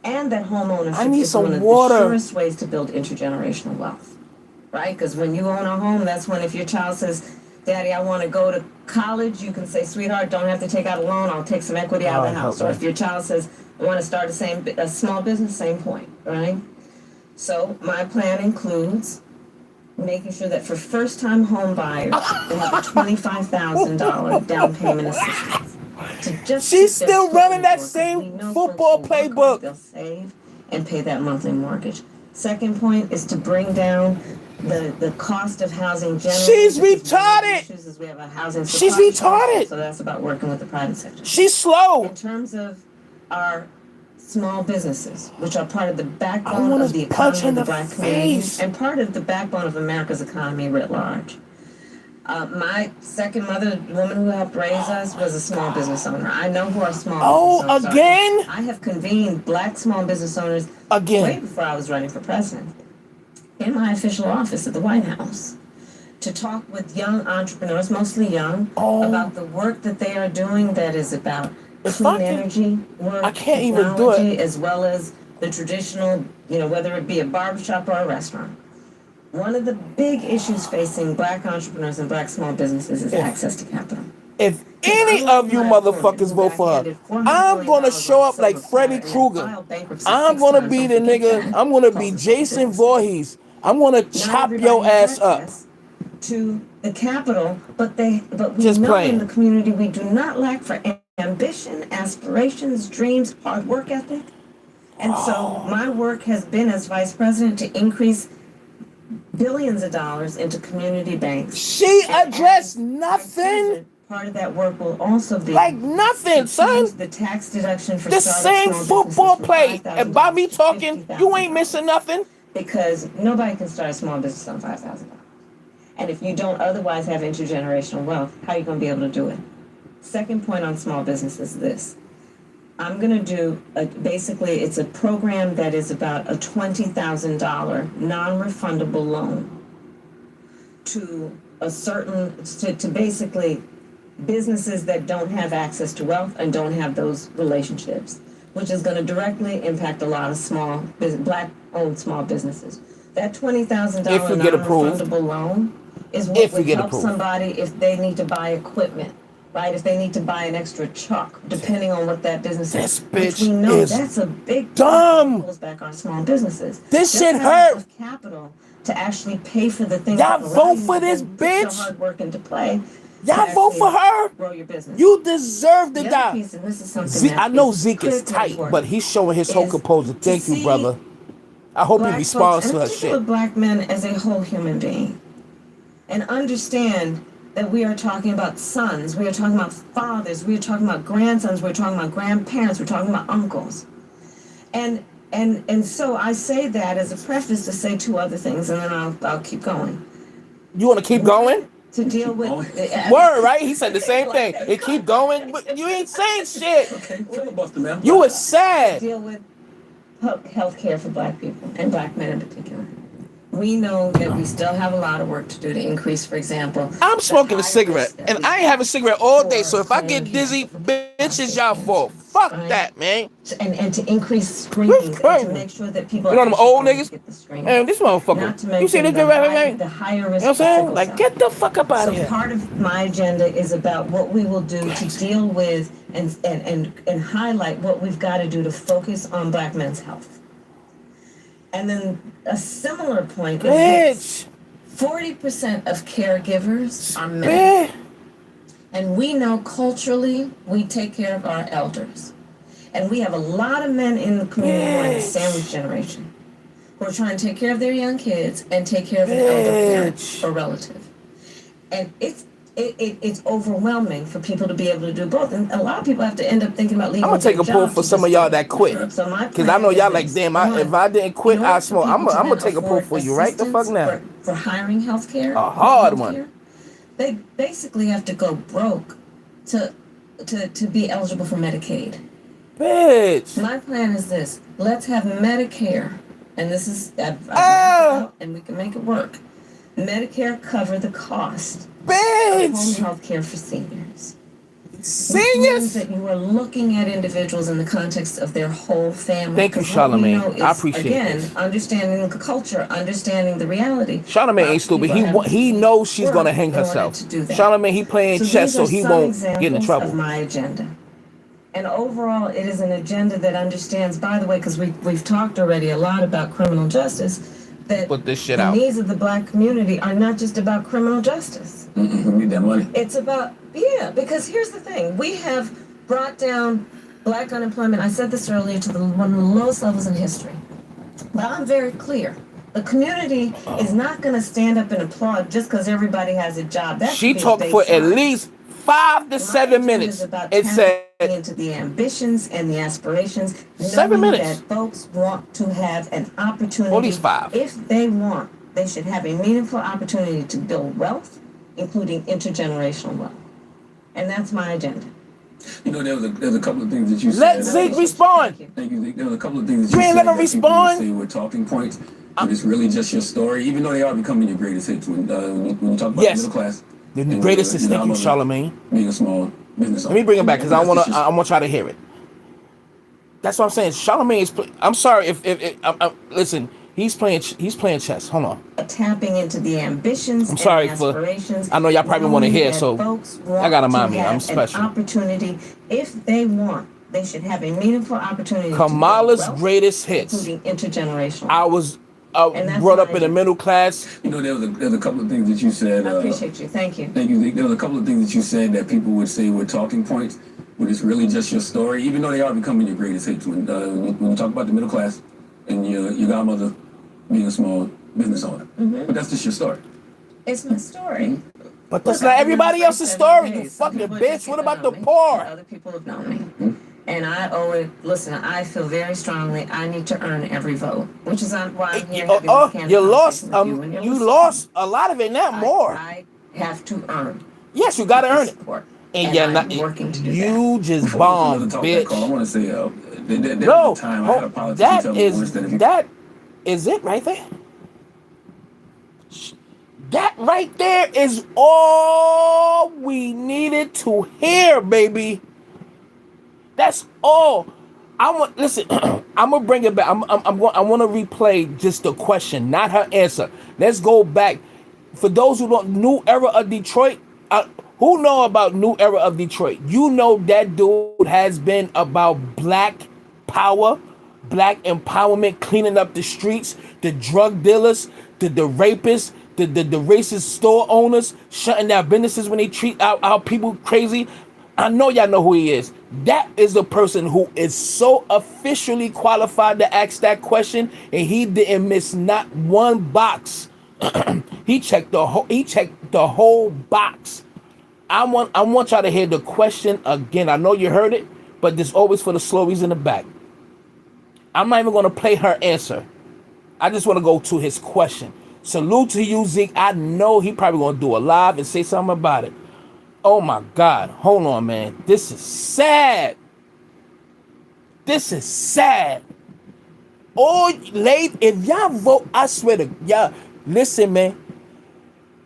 And that home ownership is some one of water. the surest ways to build intergenerational wealth, right? Because when you own a home, that's when if your child says, Daddy, I want to go to college, you can say, sweetheart, don't have to take out a loan, I'll take some equity out of the house. Or if your child says, I want to start a small business, same point, right? So my plan includes making sure that for first-time home buyers, they have a $25,000 down payment assistance. She's still running that same football playbook. They'll save and pay that monthly mortgage. Second point is to bring down the cost of housing generally. She's because one of the retarded. issues is we have a housing She's supply retarded. shortage, so that's about working with the private sector. She's slow. In terms of our small businesses, which are part of the I backbone wanna of the punch economy in of the the black communities, face. and part of the backbone of America's economy writ large. My second mother, the woman who helped raise us, was a small business owner. I know who our small business owners again? are. I have convened black small business owners way before I was running for president in my official office at the White House to talk with young entrepreneurs, mostly young, about the work that they are doing that is about clean energy work, I can't even do it. as well as the traditional, whether it be a barbershop or a restaurant. One of the big issues facing Black entrepreneurs and Black small businesses is access to capital. If any of you motherfuckers vote for her, I'm gonna show up like Freddy Krueger. I'm gonna be the nigga. I'm gonna be Jason Voorhees. I'm gonna chop your ass up. To the capital, but we Just know playing. in the community we do not lack for ambition, aspirations, dreams, hard work ethic. And so my work has been as vice president to increase billions of dollars into community banks. She addressed nothing. Part of that work will also be Like nothing, son. the tax deduction for The same small football businesses play. from And by me $5,000 to talking, you ain't $50,000. missing nothing. Because nobody can start a small business on $5,000. And if you don't otherwise have intergenerational wealth, how are you going to be able to do it? Second point on small business is this. I'm going to do, basically, it's a program that is about a $20,000 non-refundable loan to a certain, to basically businesses that don't have access to wealth and don't have those relationships, which is going to directly impact a lot of Black-owned small businesses. That $20,000 non-refundable loan is what would help somebody if they need to buy equipment, right? If they need to buy an extra truck, depending on what that business is. This bitch we know is that's a big dumb. Pulls back on small businesses. This shit hurt. Capital to actually pay for the things. Y'all vote for this bitch. Hard work into play. Y'all vote for her. Grow your business. You deserve to die. Piece, and this is something I know Zeke is tight, but he's showing his whole composure. Thank you, brother. I hope he responds to her shit. Black men as a whole human being, and understand that we are talking about sons, we are talking about fathers, we are talking about grandsons, we're talking about grandparents, we're talking about uncles, and so I say that as a preface to say two other things, and then I'll keep going. You want to keep going? To deal with word, right? He said the same thing. It keep going, but you ain't saying shit. Okay, filibuster, man. You was sad. Deal with health care for Black people and Black men in particular. We know that we still have a lot of work to do to increase, for example. I'm smoking a cigarette, and I ain't having a cigarette all day, so if I get dizzy, bitch, it's y'all fault. Fuck that, man. And to increase screening, to make sure that people you know them old niggas? Get the screening. Man, this motherfucker. You see this dude right here? The higher risk. You know what I'm saying? Like, get the fuck up out of here. So part of my agenda is about what we will do to deal with and highlight what we've got to do to focus on Black men's health. And then a similar point is 40% of caregivers are men. And we know culturally we take care of our elders. And we have a lot of men in the community who are in the sandwich generation, who are trying to take care of their young kids and take care of an elder parent or relative. And it's overwhelming for people to be able to do both. And a lot of people have to end up thinking about leaving. I'm gonna take a pull for some of y'all that quit. Because I know y'all like, damn, if I didn't quit, I smoke. I'm gonna take a pull for you right the fuck now. For hiring healthcare. A hard one. They basically have to go broke to be eligible for Medicaid. Bitch. My plan is this. Let's have Medicare. And this is, and we can make it work. Medicare cover the cost bitch. of home health care for seniors. Seniors? That you are looking at individuals in the context of their whole family. Thank you, Charlemagne. I appreciate it. Again, understanding the culture, understanding the reality. Charlemagne ain't stupid. He knows she's gonna hang herself. Charlemagne, he playing chess, so he won't get in trouble. Of my agenda. And overall, it is an agenda that understands, by the way, because we've talked already a lot about criminal justice, that put this shit the out. needs of the Black community are not just about criminal justice. We need that money. It's about, because here's the thing. We have brought down Black unemployment, I said this earlier, to one of the lowest levels in history. But I'm very clear. The community is not going to stand up and applaud just because everybody has a job. She talked for at least 5 to 7 minutes. It said into the ambitions and the aspirations. 7 minutes. That folks want to have an opportunity. At least 5. If they want, they should have a meaningful opportunity to build wealth, including intergenerational wealth. And that's my agenda. You know, there was a couple of things that you said. Let Zeke respond. Thank you, Zeke. There was a couple of things that you ain't said let him respond. Say were talking points. But it's really just your story, even though they are becoming your greatest hits when you talk about the middle class. The greatest is thank you, Charlemagne. Being a small business Let me bring it back because I want to y'all to hear it. That's what I'm saying. Charlamagne is. I'm sorry if listen. He's playing chess. Hold on. Tapping into the ambitions I'm sorry and for. aspirations. I know y'all probably want to hear, that so folks I gotta want mind to me. I'm have special. An opportunity, if they want, they should have a meaningful opportunity. Kamala's to wealth, greatest hits. including intergenerational. I was And brought up in the middle class. You know, there was a couple of things that you said. I appreciate you. Thank you. Thank you. There was a couple of things that you said that people would say were talking points, but it's really just your story, even though they are becoming your greatest hits. When you talk about the middle class and your godmother being a small business owner, but that's just your story. It's my story. But that's not everybody else's story, you fucking bitch. What about the poor? Other people have known me. And I owe it. Listen, I feel very strongly I need to earn every vote, which is why I'm here. You lost. You lost a lot of it, not more. I have to earn. Yes, you gotta earn it. And you're I'm not working to do you that. just bombed, bitch. I want to say, No, that is it right there. That right there is all we needed to hear, baby. That's all. Listen. I'm gonna bring it back. I want to replay just the question, not her answer. Let's go back. For those who don't, New Era of Detroit. Who know about New Era of Detroit? You know that dude has been about black power, black empowerment, cleaning up the streets, the drug dealers, the rapists, the racist store owners, shutting down businesses when they treat our people crazy. I know y'all know who he is. That is the person who is so officially qualified to ask that question, and he didn't miss not one box. He checked the whole box. I want y'all to hear the question again. I know you heard it, but there's always for the slowies in the back. I'm not even gonna play her answer. I just want to go to his question. Salute to you, Zeke. I know he probably gonna do a live and say something about it. Oh my God. Hold on, man. This is sad. This is sad. Oh, late. If y'all vote, I swear to y'all, listen, man.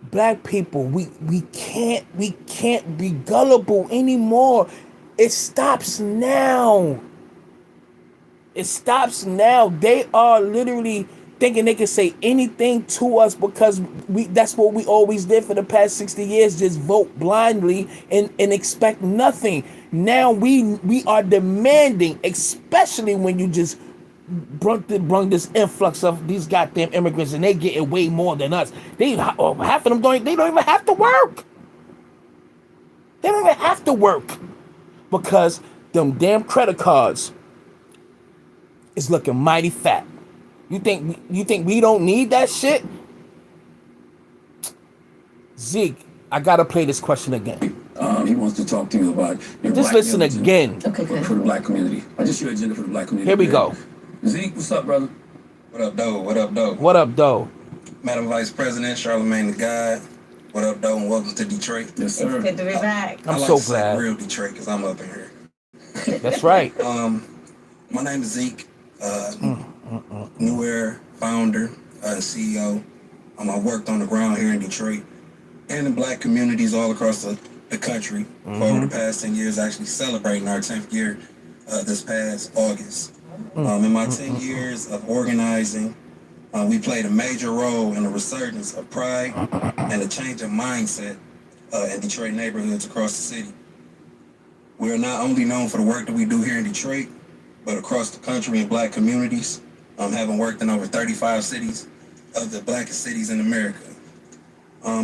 Black people, we can't be gullible anymore. It stops now. It stops now. They are literally thinking they can say anything to us because that's what we always did for the past 60 years, just vote blindly and expect nothing. Now we are demanding, especially when you just brung this influx of these goddamn immigrants and they getting way more than us. Half of them don't even have to work. They don't even have to work because them damn credit cards is looking mighty fat. You think we don't need that shit? Zeke, I gotta play this question again. He wants to talk to you about just listen again. Okay, good. For the black community. Just your agenda for the black community. Here we go. Zeke, what's up, brother? What up, though? What up, though? What up, though? Madam Vice President, Charlamagne the God. What up, though? And welcome to Detroit. Yes, sir. It's good to be back. I'm I like so to say glad. real Detroit because I'm up in here. That's right. My name is Zeke, New Era founder and CEO. I worked on the ground here in Detroit and in black communities all across the country for over the past 10 years, actually celebrating our 10th year this past August. In my 10 years of organizing, we played a major role in the resurgence of pride and a change of mindset in Detroit neighborhoods across the city. We are not only known for the work that we do here in Detroit, but across the country in black communities, having worked in over 35 cities of the blackest cities in America.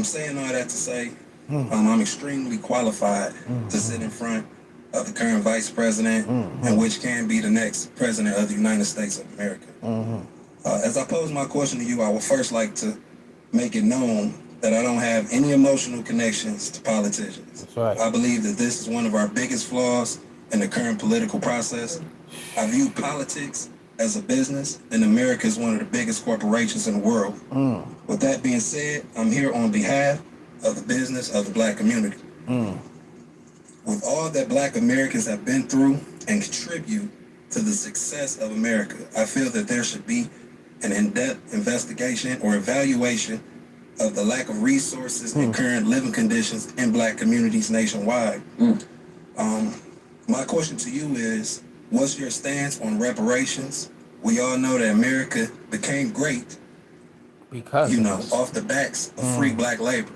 Saying all that to say, I'm extremely qualified to sit in front of the current vice president, and which can be the next president of the United States of America. As I pose my question to you, I would first like to make it known that I don't have any emotional connections to politicians. That's right. I believe that this is one of our biggest flaws in the current political process. I view politics as a business, and America is one of the biggest corporations in the world. With that being said, I'm here on behalf of the business of the black community. With all that black Americans have been through and contribute to the success of America, I feel that there should be an in-depth investigation or evaluation of the lack of resources and current living conditions in black communities nationwide. My question to you is, what's your stance on reparations? We all know that America became great, because of us. off the backs of free black labor.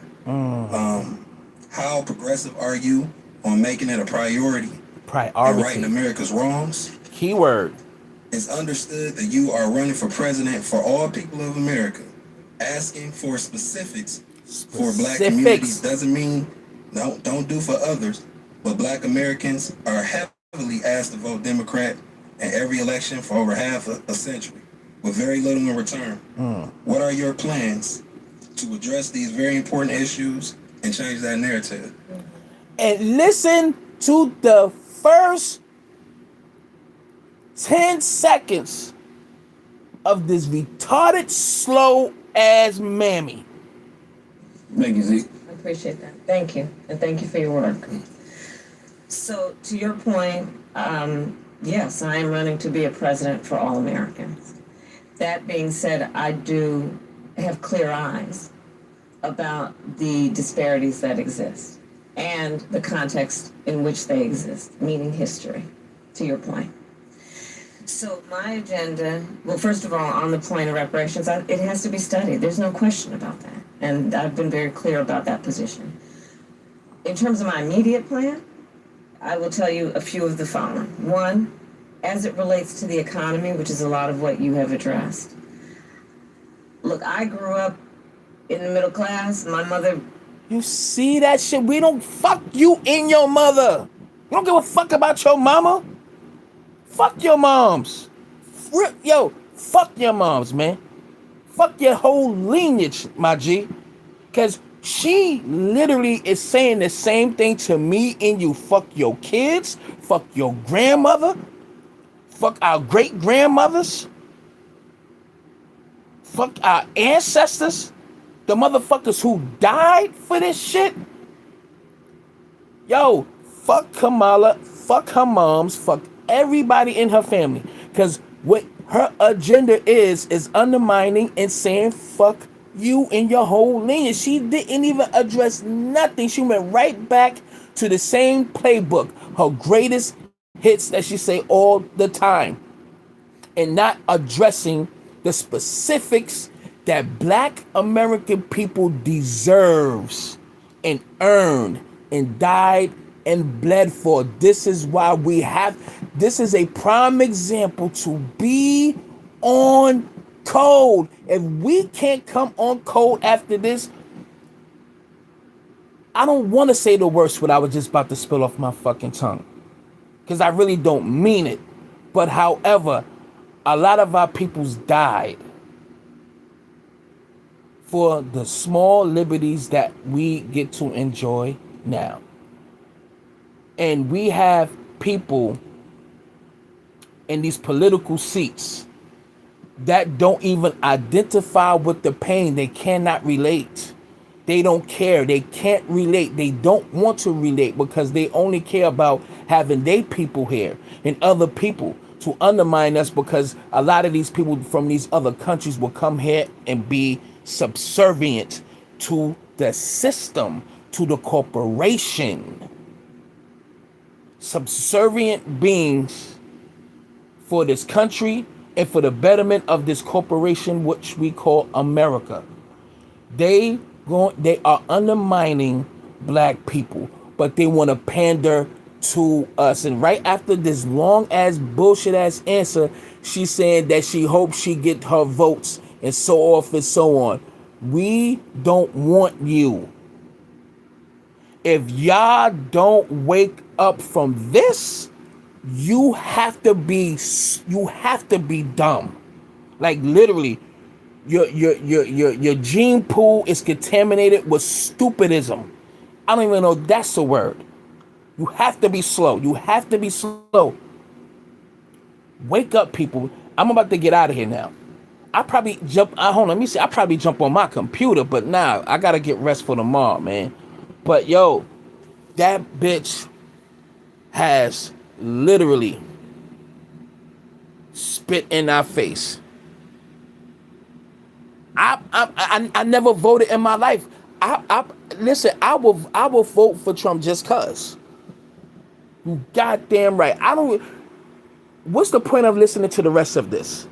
How progressive are you on making it a priority and righting America's wrongs? Keyword. It's understood that you are running for president for all people of America. Asking for specifics for black communities doesn't mean don't do for others, but black Americans are heavily asked to vote Democrat in every election for over half a century, with very little in return. What are your plans to address these very important issues and change that narrative? And listen to the first 10 seconds of this retarded, slow ass mammy. Thank you, Zeke. I appreciate that. Thank you. And thank you for your work. So, to your point, yes, I am running to be a president for all Americans. That being said, I do have clear eyes about the disparities that exist and the context in which they exist, meaning history, to your point. So my agenda, well, first of all, on the point of reparations, it has to be studied. There's no question about that. And I've been very clear about that position. In terms of my immediate plan, I will tell you a few of the following. One, as it relates to the economy, which is a lot of what you have addressed. Look, I grew up in the middle class. My mother... You see that shit? We don't fuck you and your mother. We don't give a fuck about your mama. Fuck your moms. Yo, fuck your moms, man. Fuck your whole lineage, my G. Because she literally is saying the same thing to me and you. Fuck your kids. Fuck your grandmother. Fuck our great-grandmothers. Fuck our ancestors. The motherfuckers who died for this shit. Yo, fuck Kamala. Fuck her moms. Fuck everybody in her family. Because what her agenda is undermining and saying fuck you and your whole lineage. She didn't even address nothing. She went right back to the same playbook. Her greatest hits that she say all the time. And not addressing the specifics that black American people deserves and earned and died and bled for. This is why this is a prime example to be on code. If we can't come on code after this, I don't want to say the worst what I was just about to spill off my fucking tongue. Because I really don't mean it. But however, a lot of our peoples died for the small liberties that we get to enjoy now. And we have people in these political seats that don't even identify with the pain. They cannot relate. They don't care. They can't relate. They don't want to relate because they only care about having their people here and other people to undermine us, because a lot of these people from these other countries will come here and be subservient to the system, to the corporation. Subservient beings for this country and for the betterment of this corporation, which we call America. They are undermining black people, but they want to pander to us. And right after this long ass bullshit ass answer, she's saying that she hopes she get her votes and so off and so on. We don't want you. If y'all don't wake up from this, you have to be dumb. Like literally, your gene pool is contaminated with stupidism. I don't even know if that's a word. You have to be slow. You have to be slow. Wake up, people. I'm about to get out of here now. I probably jump. Hold on, let me see. I probably jump on my computer, but now I gotta get rest for tomorrow, man. But yo, that bitch has literally spit in our face. I never voted in my life. Listen. I will vote for Trump just cause. You goddamn right. What's the point of listening to the rest of this?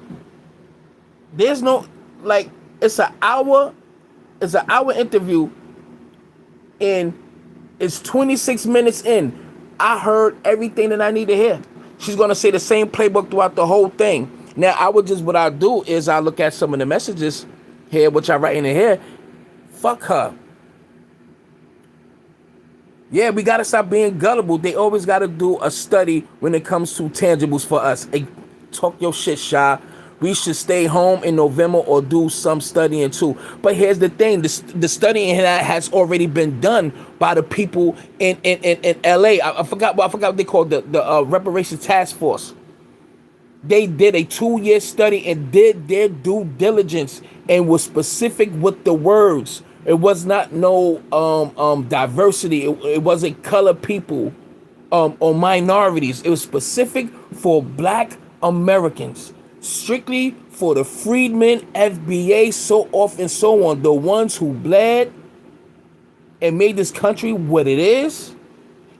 There's no, like, it's an hour interview, and it's 26 minutes in. I heard everything that I need to hear. She's gonna say the same playbook throughout the whole thing. Now, what I do is I look at some of the messages here, which I write in here. Fuck her. Yeah, we gotta stop being gullible. They always gotta do a study when it comes to tangibles for us. Hey, talk your shit, Shy. We should stay home in November or do some studying too. But here's the thing: the studying that has already been done by the people in LA. I forgot what they called the reparations task force. They did a 2-year study and did their due diligence and was specific with the words. It was not no diversity. It wasn't color people or minorities. It was specific for Black Americans, strictly for the freedmen, FBA, so off and so on, the ones who bled and made this country what it is,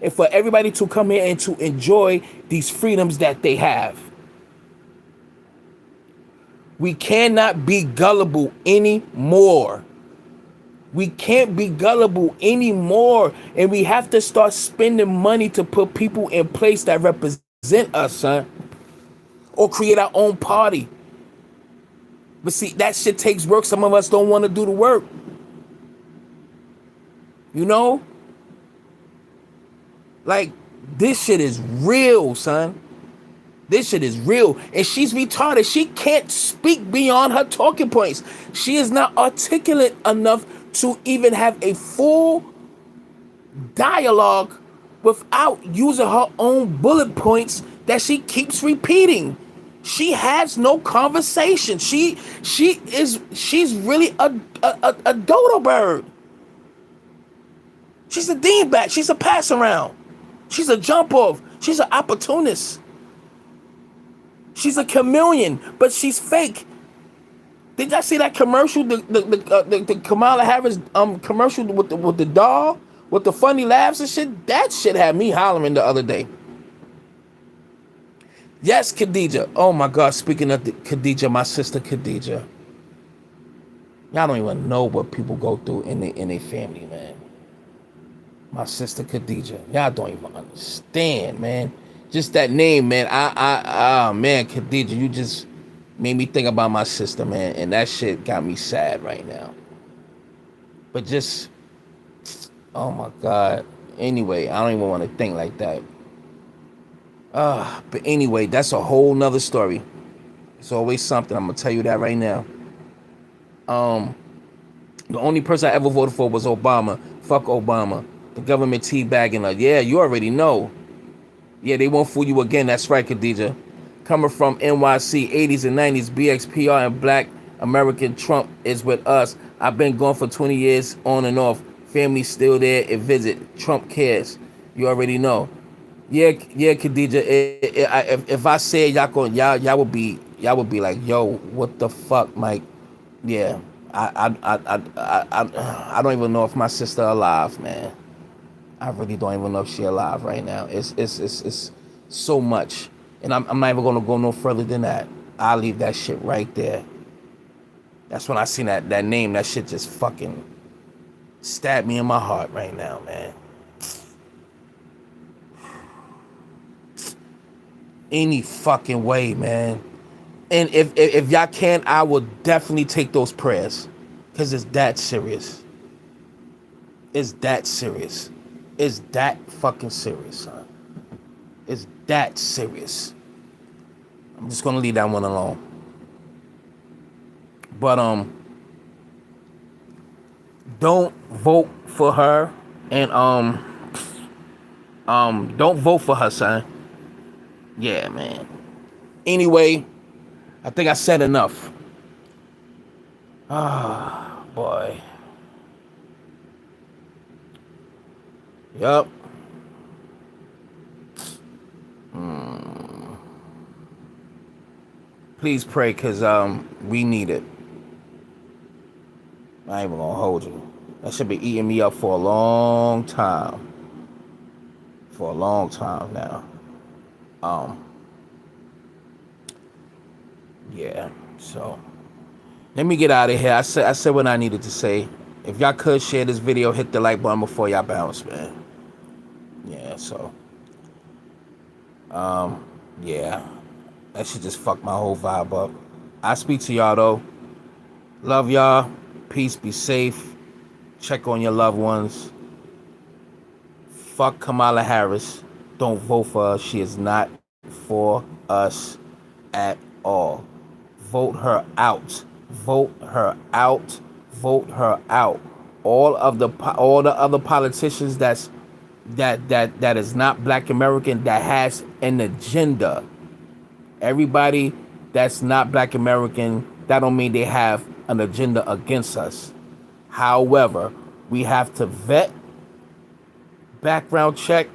and for everybody to come here and to enjoy these freedoms that they have. We cannot be gullible anymore. We can't be gullible anymore. And we have to start spending money to put people in place that represent us, son. Or create our own party. But see, that shit takes work. Some of us don't want to do the work. You know? Like, this shit is real, son. This shit is real. And she's retarded. She can't speak beyond her talking points. She is not articulate enough to even have a full dialogue without using her own bullet points that she keeps repeating. She has no conversation. She's really a dodo bird. She's a dingbat. She's a pass around. She's a jump off. She's an opportunist. She's a chameleon, but she's fake. Did y'all see that commercial? The Kamala Harris commercial with the doll with the funny laughs and shit. That shit had me hollering the other day. Yes, Khadija. Oh my God. Speaking of Khadija, my sister Khadija. Y'all don't even know what people go through in their family, man. My sister Khadija. Y'all don't even understand, man. Just that name, man. Man, Khadija, you just made me think about my sister, man, and that shit got me sad right now. But just, oh my God. Anyway, I don't even want to think like that. But anyway, that's a whole nother story. It's always something. I'm gonna tell you that right now. The only person I ever voted for was Obama. Fuck Obama. The government teabagging her. Yeah, you already know. Yeah, they won't fool you again. That's right, Khadija. Coming from NYC, 80s and 90s, BXPR and Black American Trump is with us. I've been gone for 20 years on and off. Family still there and visit. Trump cares. You already know. Yeah, Khadija. If I say y'all would be like, yo, what the fuck, Mike? Yeah, I don't even know if my sister alive, man. I really don't even know if she alive right now. It's so much, and I'm not even gonna go no further than that. I'll leave that shit right there. That's when I seen that name. That shit just fucking stabbed me in my heart right now, man. Any fucking way, man. And if y'all can, I will definitely take those prayers, because it's that serious. It's that serious. It's that fucking serious, son. It's that serious. I'm just gonna leave that one alone. But don't vote for her, and don't vote for her, son. Yeah, man. Anyway, I think I said enough. Ah, boy. Yup. Please pray, because we need it. I ain't even gonna hold you. That should be eating me up for a long time. for a long time now. Yeah, so let me get out of here. I said what I needed to say. If y'all could share this video, hit the like button before y'all bounce, man. Yeah, so yeah, that shit just fucked my whole vibe up. I speak to y'all though. Love y'all. Peace, be safe. Check on your loved ones. Fuck Kamala Harris. Don't vote for her. She is not for us at all. Vote her out. Vote her out. Vote her out. All the other politicians that is not Black American, that has an agenda. Everybody that's not Black American, that don't mean they have an agenda against us. However, we have to vet, background check,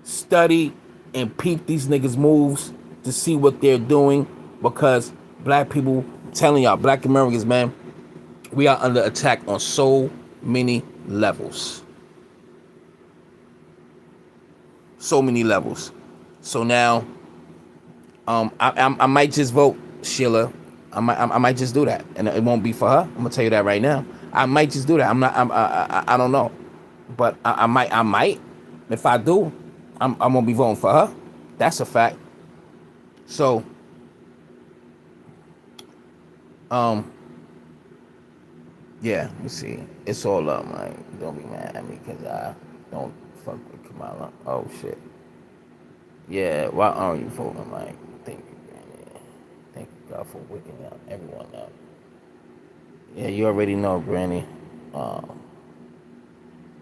study, and peep these niggas' moves to see what they're doing, because Black people, telling y'all, Black Americans, man, we are under attack on so many levels. So many levels. So now, I might just vote Sheila. I might just do that, and it won't be for her. I'm gonna tell you that right now. I might just do that. I don't know, but I might. If I do, I'm gonna be voting for her. That's a fact. So, yeah. Let me see. It's all up, man. Don't be mad at me because I don't fuck with Kamala. Oh shit. Yeah. Why aren't you voting, Mike? Thank you, Granny. Thank you, God, for waking up everyone up. Yeah, you already know, Granny.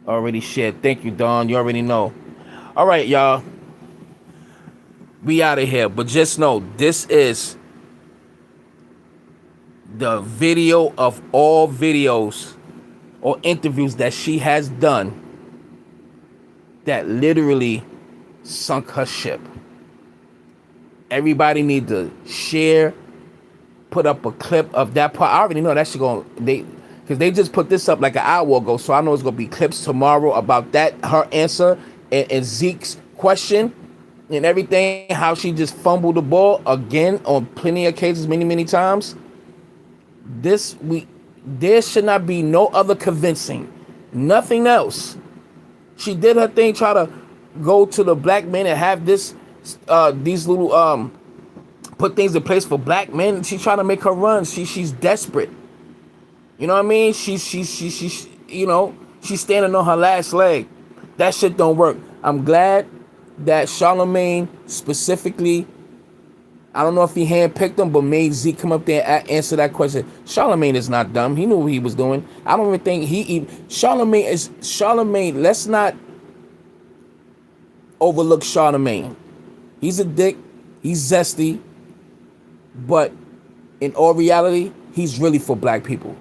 Already shared. Thank you, Dawn. You already know. All right, y'all. We out of here. But just know, this is the video of all videos or interviews that she has done that literally sunk her ship. Everybody need to share, put up a clip of that part. I already know that shit because they just put this up like an hour ago, so I know it's gonna be clips tomorrow about that, her answer, and Zeke's question and everything, how she just fumbled the ball again on plenty of cases, many times. There should not be no other convincing, nothing else. She did her thing, try to go to the Black men and have these little put things in place for Black men. She's trying to make her run. She's desperate. You know what I mean? She's you know, she's standing on her last leg. That shit don't work. I'm glad that Charlemagne specifically, I don't know if he handpicked him, but made Zeke come up there and answer that question. Charlemagne is not dumb. He knew what he was doing. I don't even think Charlemagne, let's not overlook Charlemagne. He's a dick. He's zesty. But in all reality, he's really for Black people.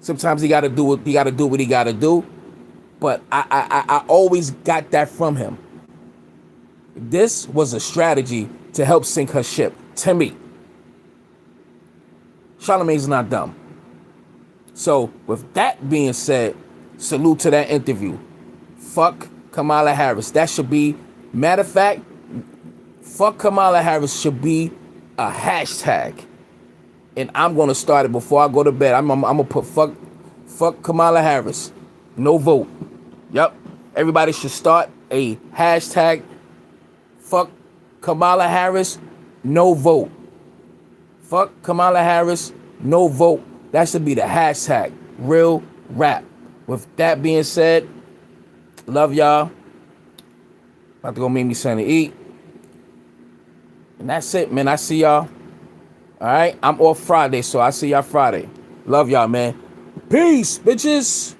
Sometimes he gotta do what he gotta do. But I always got that from him. This was a strategy to help sink her ship, to me. Charlemagne's not dumb. So with that being said, salute to that interview. Fuck Kamala Harris. That should be, matter of fact, fuck Kamala Harris should be a hashtag. And I'm going to start it before I go to bed. I'm going to put fuck Kamala Harris. No vote. Yep. Everybody should start a hashtag. Fuck Kamala Harris. No vote. Fuck Kamala Harris. No vote. That should be the hashtag. Real rap. With that being said, love y'all. About to go make me something to eat. And that's it, man. I see y'all. All right. I'm off Friday, so I see y'all Friday. Love y'all, man. Peace, bitches.